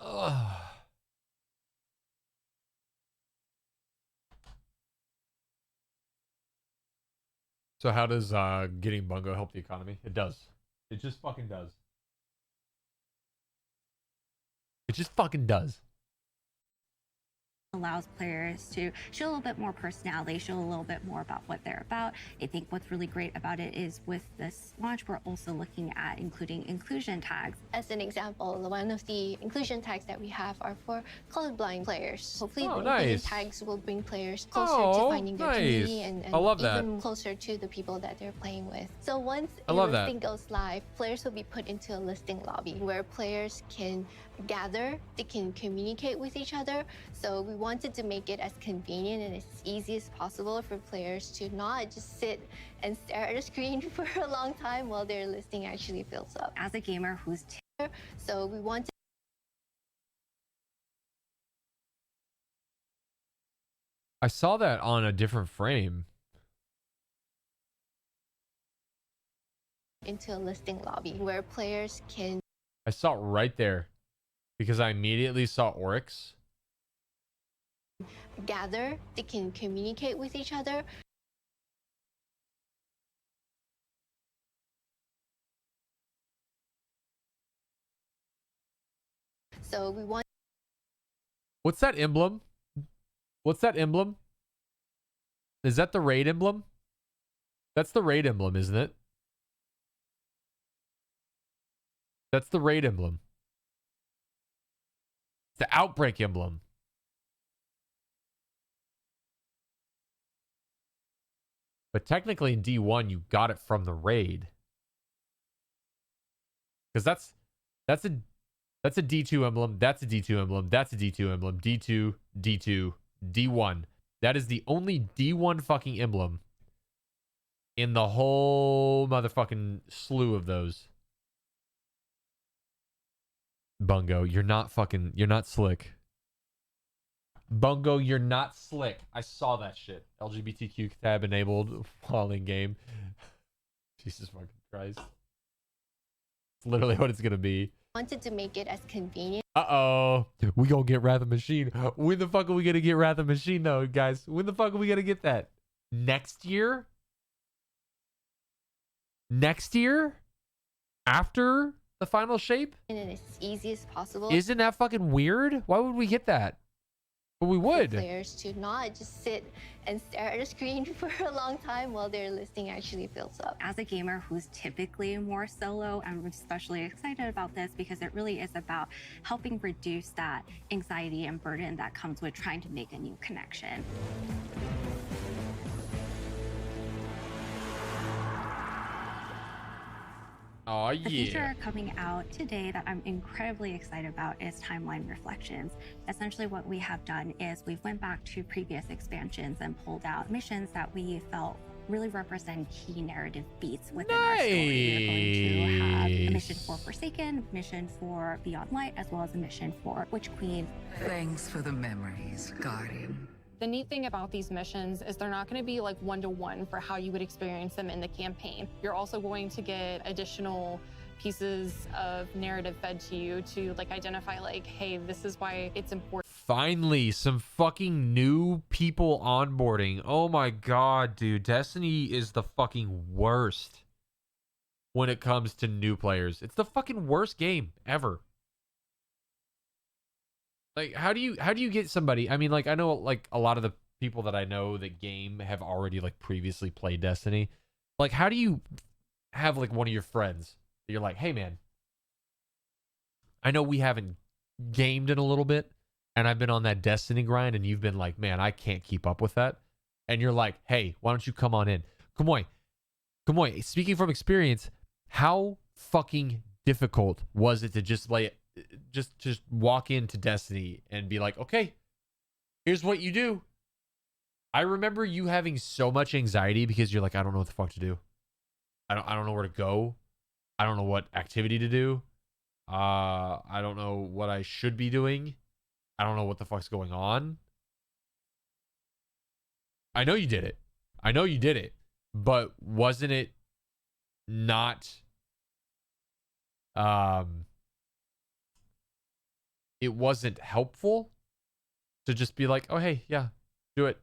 [SPEAKER 1] Ugh. So how does getting bungo help the economy? It does. It just fucking does. It just fucking does.
[SPEAKER 7] Allows players to show a little bit more personality, show a little bit more about what they're about. I think what's really great about it is with this launch, we're also looking at including inclusion tags.
[SPEAKER 9] As an example, one of the inclusion tags that we have are for colorblind players. Hopefully,
[SPEAKER 1] Oh,
[SPEAKER 9] these
[SPEAKER 1] nice.
[SPEAKER 9] tags will bring players closer
[SPEAKER 1] Oh,
[SPEAKER 9] to finding their
[SPEAKER 1] nice.
[SPEAKER 9] community and
[SPEAKER 1] I love that.
[SPEAKER 9] even closer to the people that they're playing with. So once
[SPEAKER 1] I
[SPEAKER 9] a
[SPEAKER 1] love that.
[SPEAKER 9] listing goes live, players will be put into a listing lobby where players can gather, they can communicate with each other. So we wanted to make it as convenient and as easy as possible for players to not just sit and stare at a screen for a long time while their listing actually fills up.
[SPEAKER 7] As a gamer who's
[SPEAKER 9] so we wanted
[SPEAKER 1] I saw that on a different frame.
[SPEAKER 9] into a listing lobby where players can
[SPEAKER 1] I saw it right there because I immediately saw Oryx.
[SPEAKER 9] gather, they can communicate with each other. So we want
[SPEAKER 1] What's that emblem? What's that emblem? Is that the raid emblem? That's the raid emblem, isn't it? That's the raid emblem. It's the outbreak emblem. But technically in D1 you got it from the raid. Because that's a D2 emblem, that's a D2 emblem, that's a D2 emblem, D2, D2, D1. That is the only D1 fucking emblem in the whole motherfucking slew of those. Bungo, you're not slick. Bungo, you're not slick. I saw that shit. LGBTQ tab enabled while in game. Jesus fucking Christ. It's literally what it's gonna be.
[SPEAKER 9] wanted to make it as convenient.
[SPEAKER 1] Uh-oh. We gonna get Wrath of Machine. When the fuck are we gonna get Wrath of Machine though, guys? When the fuck are we gonna get that? Next year? Next year? After the final shape?
[SPEAKER 9] And as easy as possible.
[SPEAKER 1] Isn't that fucking weird? Why would we get that? But we would.
[SPEAKER 9] Players to not just sit and stare at a screen for a long time while their listing actually fills up.
[SPEAKER 7] As a gamer who's typically more solo, I'm especially excited about this because it really is about helping reduce that anxiety and burden that comes with trying to make a new connection.
[SPEAKER 1] Oh,
[SPEAKER 7] The
[SPEAKER 1] yeah.
[SPEAKER 7] feature coming out today that I'm incredibly excited about is Timeline Reflections. Essentially what we have done is we've went back to previous expansions and pulled out missions that we felt really represent key narrative beats within our story. We're going to have a mission for Forsaken, mission for Beyond Light, as well as a mission for Witch Queen.
[SPEAKER 8] Thanks for the memories, Guardian.
[SPEAKER 10] The neat thing about these missions is they're not going to be like one-to-one for how you would experience them in the campaign. You're also going to get additional pieces of narrative fed to you to like identify like, hey, this is why it's important.
[SPEAKER 1] Finally, some fucking new people onboarding. Oh my god, dude. Destiny is the fucking worst when it comes to new players. It's the fucking worst game ever. Like, how do you get somebody? I mean, like, I know like a lot of the people that I know that game have already like previously played Destiny. Like, how do you have like one of your friends that you're like, hey man, I know we haven't gamed in a little bit, and I've been on that Destiny grind, and you've been like, man, I can't keep up with that. And you're like, hey, why don't you come on in? Come on. Speaking from experience, how fucking difficult was it to just just walk into Destiny and be like, okay, here's what you do. I remember you having so much anxiety because you're like, I don't know what the fuck to do. I don't know where to go. I don't know what activity to do. I don't know what I should be doing. I don't know what the fuck's going on. I know you did it. But wasn't it not it wasn't helpful to just be like, oh hey, yeah, do it.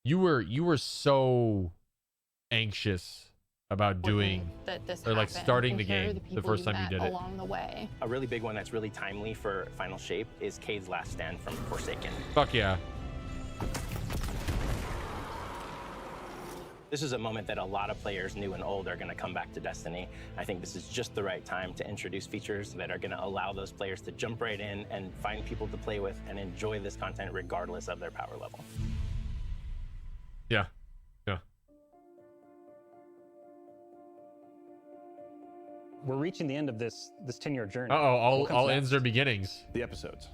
[SPEAKER 1] You were so anxious about doing or like starting the game the first time you did it.
[SPEAKER 10] Along the way.
[SPEAKER 24] A really big one that's really timely for Final Shape is Kade's last stand from Forsaken.
[SPEAKER 1] Fuck yeah.
[SPEAKER 24] This is a moment that a lot of players, new and old, are going to come back to Destiny. I think this is just the right time to introduce features that are going to allow those players to jump right in and find people to play with and enjoy this content regardless of their power level.
[SPEAKER 1] Yeah. Yeah.
[SPEAKER 4] We're reaching the end of this 10-year journey.
[SPEAKER 1] All ends are beginnings.
[SPEAKER 5] The episodes.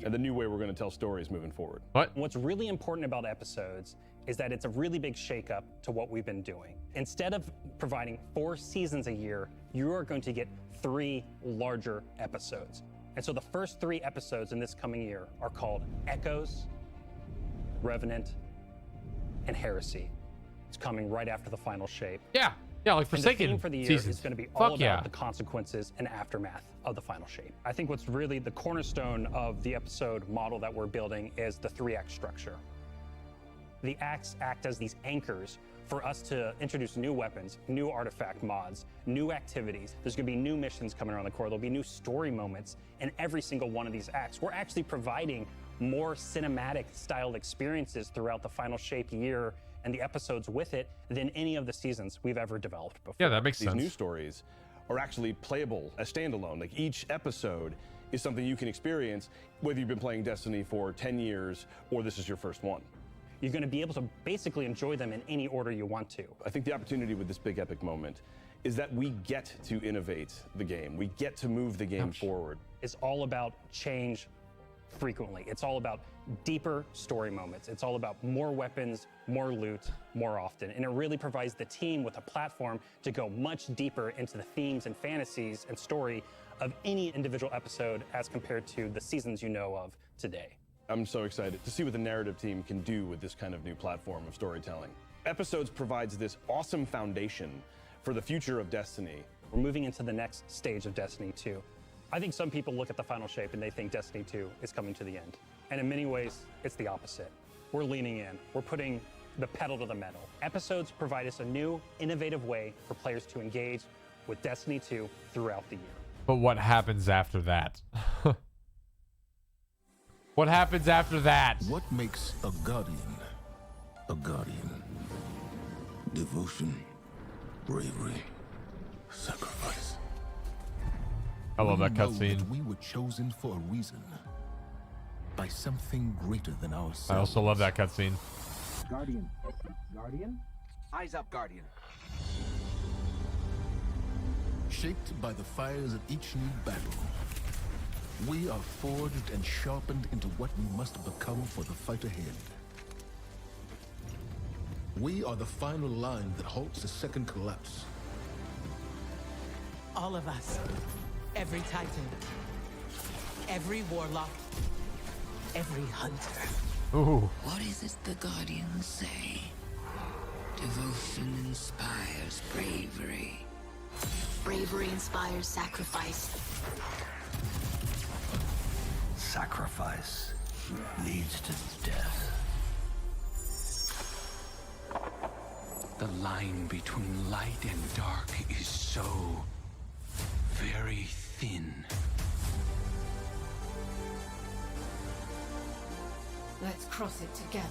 [SPEAKER 5] And the new way we're going to tell stories moving forward.
[SPEAKER 4] What's really important about episodes is that it's a really big shakeup to what we've been doing. Instead of providing 4 seasons a year, you are going to get 3 larger episodes. And so the first 3 episodes in this coming year are called Echoes, Revenant, and Heresy. It's coming right after the Final Shape.
[SPEAKER 1] Yeah, like Forsaken
[SPEAKER 4] and the theme for the year
[SPEAKER 1] seasons.
[SPEAKER 4] is going to be all
[SPEAKER 1] Fuck
[SPEAKER 4] about
[SPEAKER 1] yeah.
[SPEAKER 4] the consequences and aftermath of the Final Shape. I think what's really the cornerstone of the episode model that we're building is the 3-act structure. The acts act as these anchors for us to introduce new weapons, new artifact mods, new activities. There's going to be new missions coming around the core. There'll be new story moments in every single one of these acts. We're actually providing more cinematic styled experiences throughout the Final Shape year and the episodes with it than any of the seasons we've ever developed before.
[SPEAKER 1] Yeah, that makes
[SPEAKER 5] These
[SPEAKER 1] sense.
[SPEAKER 5] new stories are actually playable as standalone. Like each episode is something you can experience whether you've been playing Destiny for 10 years or this is your first one.
[SPEAKER 4] You're going to be able to basically enjoy them in any order you want to.
[SPEAKER 5] I think the opportunity with this big epic moment is that we get to innovate the game. We get to move the game forward.
[SPEAKER 4] It's all about change frequently. It's all about deeper story moments. It's all about more weapons, more loot, more often. And it really provides the team with a platform to go much deeper into the themes and fantasies and story of any individual episode as compared to the seasons you know of today.
[SPEAKER 5] I'm so excited to see what the narrative team can do with this kind of new platform of storytelling. Episodes provides this awesome foundation for the future of Destiny.
[SPEAKER 4] We're moving into the next stage of Destiny 2. I think some people look at the Final Shape and they think Destiny 2 is coming to the end. And in many ways, it's the opposite. We're leaning in. We're putting the pedal to the metal. Episodes provide us a new, innovative way for players to engage with Destiny 2 throughout the year.
[SPEAKER 1] But what happens after that? What happens after that?
[SPEAKER 8] What makes a guardian a guardian? Devotion, bravery, sacrifice.
[SPEAKER 1] I love that
[SPEAKER 8] We know
[SPEAKER 1] cutscene.
[SPEAKER 8] that we were chosen for a reason. By something greater than ourselves.
[SPEAKER 1] I also love that cutscene.
[SPEAKER 11] Guardian. Guardian? Eyes up, Guardian.
[SPEAKER 8] Shaped by the fires of each new battle, we are forged and sharpened into what we must become for the fight ahead. We are the final line that halts the second collapse.
[SPEAKER 13] All of us. Every Titan. Every Warlock. Every Hunter.
[SPEAKER 1] Ooh.
[SPEAKER 14] What is it the Guardians say? Devotion inspires bravery. Bravery inspires sacrifice.
[SPEAKER 11] Sacrifice leads to death.
[SPEAKER 15] The line between light and dark is so very thin.
[SPEAKER 14] Let's cross it together.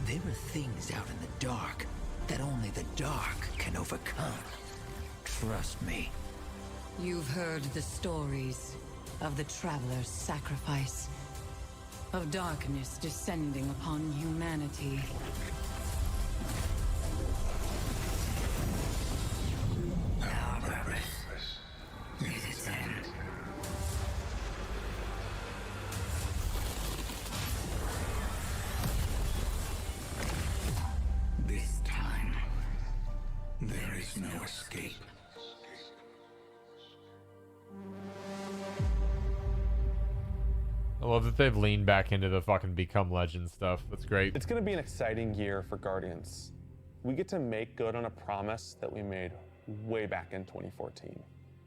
[SPEAKER 11] There are things out in the dark that only the dark can overcome. Trust me.
[SPEAKER 14] You've heard the stories of the Traveler's sacrifice, of darkness descending upon humanity.
[SPEAKER 11] Our purpose is its end. This time, there is no escape.
[SPEAKER 1] I love that they've leaned back into the fucking become legend stuff. That's great.
[SPEAKER 16] It's going to be an exciting year for Guardians. We get to make good on a promise that we made way back in 2014.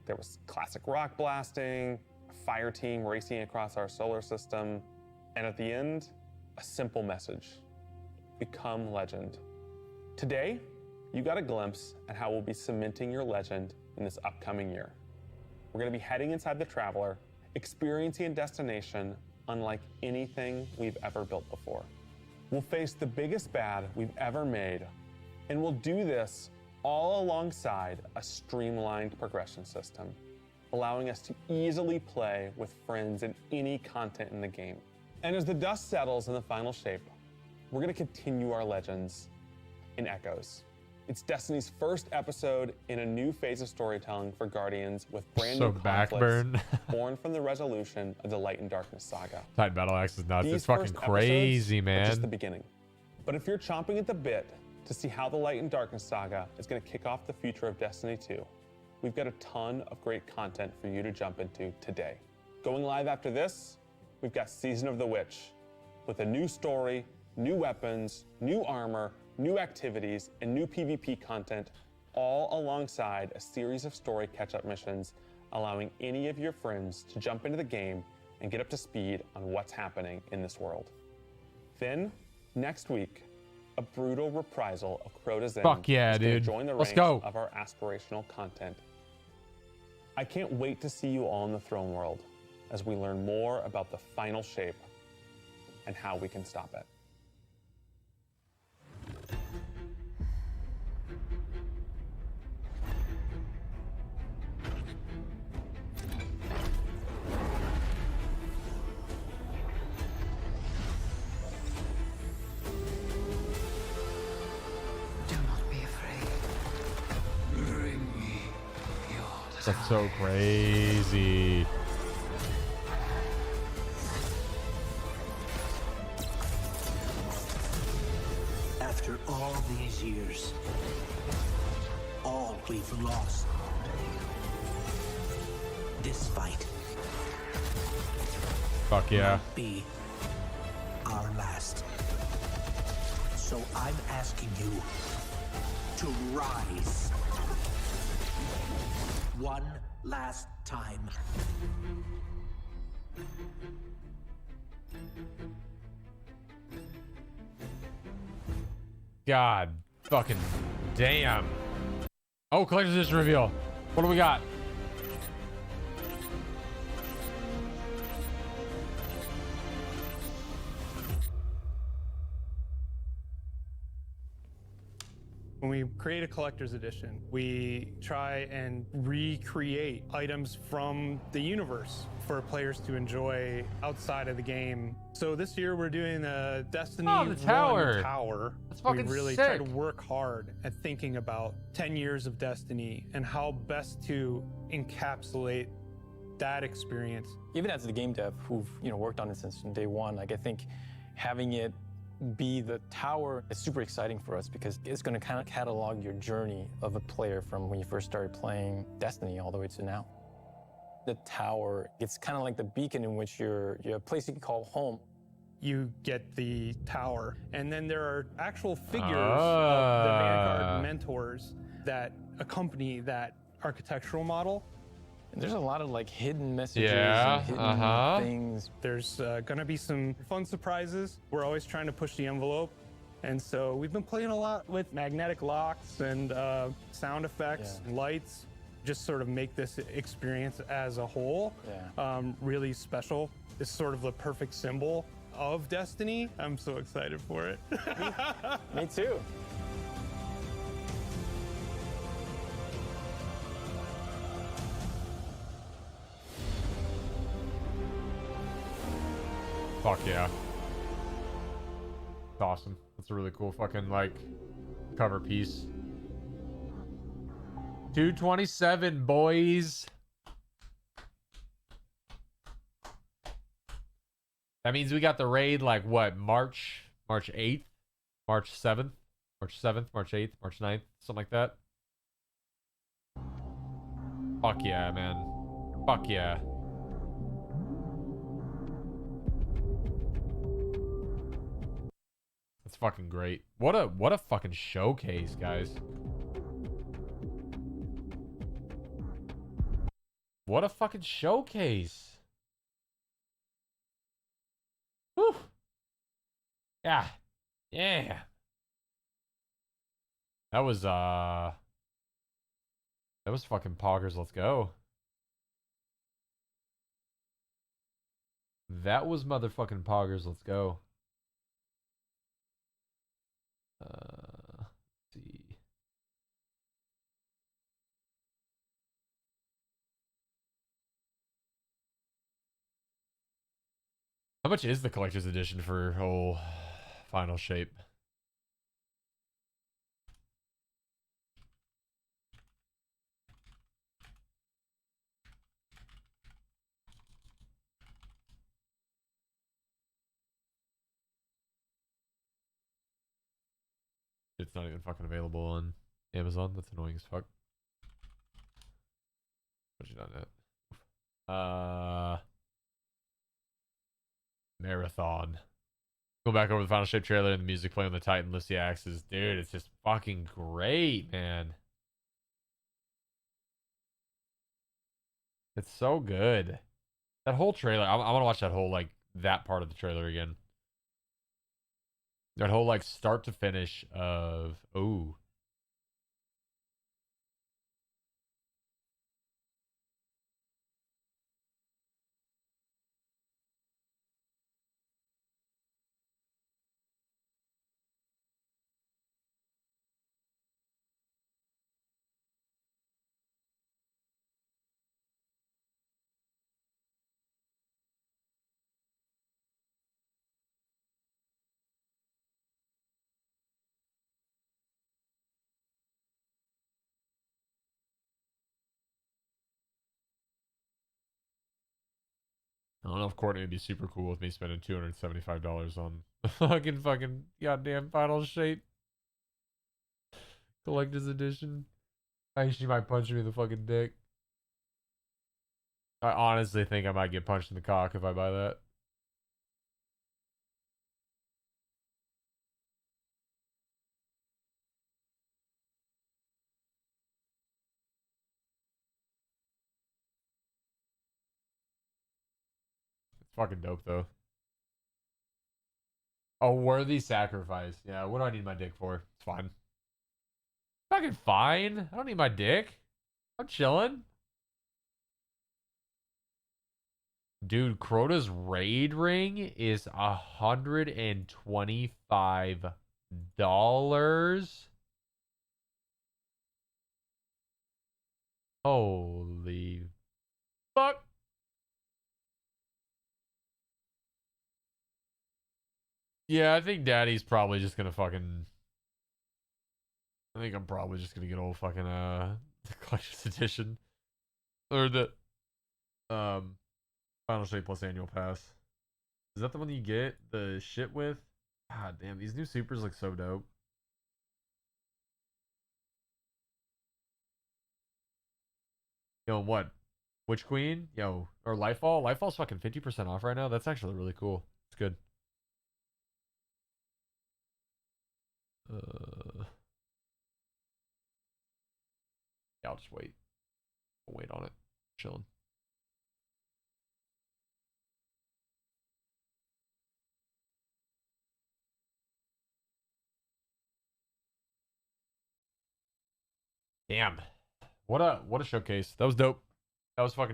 [SPEAKER 16] There was classic rock blasting, a fire team racing across our solar system, and at the end, a simple message: become legend. Today, you got a glimpse at how we'll be cementing your legend in this upcoming year. We're going to be heading inside the Traveler, experiencing a destination unlike anything we've ever built before. We'll face the biggest bad we've ever made, and we'll do this all alongside a streamlined progression system, allowing us to easily play with friends in any content in the game. And as the dust settles in the final shape, we're going to continue our legends in Echoes. It's Destiny's first episode in a new phase of storytelling for Guardians with brand new conflicts born from the resolution of the Light and Darkness saga.
[SPEAKER 1] Titan Battle Axe is nuts.
[SPEAKER 16] These
[SPEAKER 1] It's fucking
[SPEAKER 16] first
[SPEAKER 1] crazy,
[SPEAKER 16] episodes are just the
[SPEAKER 1] man.
[SPEAKER 16] beginning. But if you're chomping at the bit to see how the Light and Darkness saga is going to kick off the future of Destiny 2, we've got a ton of great content for you to jump into today. Going live after this, we've got Season of the Witch with a new story, new weapons, new armor, new activities, and new PvP content, all alongside a series of story catch-up missions, allowing any of your friends to jump into the game and get up to speed on what's happening in this world. Then, next week, a brutal reprisal of Crota's End
[SPEAKER 1] Fuck yeah,
[SPEAKER 16] is gonna
[SPEAKER 1] dude.
[SPEAKER 16] join the
[SPEAKER 1] Let's
[SPEAKER 16] ranks
[SPEAKER 1] go.
[SPEAKER 16] of our aspirational content. I can't wait to see you all in the throne world as we learn more about the final shape and how we can stop it.
[SPEAKER 14] Do not be afraid.
[SPEAKER 15] Bring me your
[SPEAKER 1] That's so crazy.
[SPEAKER 11] After all these years, all we've lost. This fight
[SPEAKER 1] Fuck yeah.
[SPEAKER 11] might be our last. So I'm asking you to rise. One last time.
[SPEAKER 1] God fucking damn. Oh, collector's edition reveal. What do we got?
[SPEAKER 25] When we create a collector's edition, we try and recreate items from the universe for players to enjoy outside of the game. So this year we're doing a Destiny
[SPEAKER 1] Oh, the
[SPEAKER 25] 1
[SPEAKER 1] tower.
[SPEAKER 25] tower.
[SPEAKER 1] That's fucking
[SPEAKER 25] we really try
[SPEAKER 1] sick.
[SPEAKER 25] to work hard at thinking about 10 years of Destiny and how best to encapsulate that experience.
[SPEAKER 17] Even as the game dev who've worked on it since day one, like I think having it be the tower is super exciting for us because it's going to kind of catalog your journey of a player from when you first started playing Destiny all the way to now. The tower, it's kind of like the beacon in which you're a place you can call home.
[SPEAKER 25] You get the tower, and then there are actual figures of the Vanguard mentors that accompany that architectural model.
[SPEAKER 17] And there's a lot of like hidden messages
[SPEAKER 1] Yeah,
[SPEAKER 17] and hidden things.
[SPEAKER 25] There's gonna be some fun surprises. We're always trying to push the envelope. And so we've been playing a lot with magnetic locks and sound effects and lights, just sort of make this experience as a whole really special. It's sort of the perfect symbol of Destiny. I'm so excited for it.
[SPEAKER 17] Me too.
[SPEAKER 1] Fuck yeah. It's awesome. That's a really cool fucking, like, cover piece. 227, boys. That means we got the raid, like, what, March 8th? March 7th? March 7th, March 8th, March 9th, something like that. Fuck yeah, man. Fuck yeah. That's fucking great. What a fucking showcase, guys. What a fucking showcase. Whew. Yeah. Yeah. That was fucking poggers. Let's go. That was motherfucking poggers. Let's go. Let's see. How much is the collector's edition for whole final shape? It's not even fucking available on Amazon. That's annoying as fuck. What you done it? Marathon. Go back over the final shape trailer and the music playing on the Titan lifts the axes. Dude, it's just fucking great, man. It's so good. That whole trailer. I want to watch that whole, like, that part of the trailer again. That whole, like, start to finish of... Ooh. I don't know if Courtney would be super cool with me spending $275 on the fucking goddamn final shape collector's edition. I think she might punch me in the fucking dick. I honestly think I might get punched in the cock if I buy that. It's fucking dope though. A worthy sacrifice. Yeah, what do I need my dick for? It's fine. Fucking fine. I don't need my dick. I'm chilling. Dude, Crota's raid ring is $125. Holy fuck. Yeah, I think Daddy's probably just gonna fucking... I think I'm probably just gonna get old fucking, the collector's edition. Or the... Final Shape plus annual pass. Is that the one you get the shit with? God damn, these new supers look so dope. Yo, what? Witch Queen? Yo, or Lightfall? Lightfall's fucking 50% off right now. That's actually really cool. It's good. Yeah, I'll just wait. I'll wait on it. Chilling. Damn. What a showcase. That was dope. That was fucking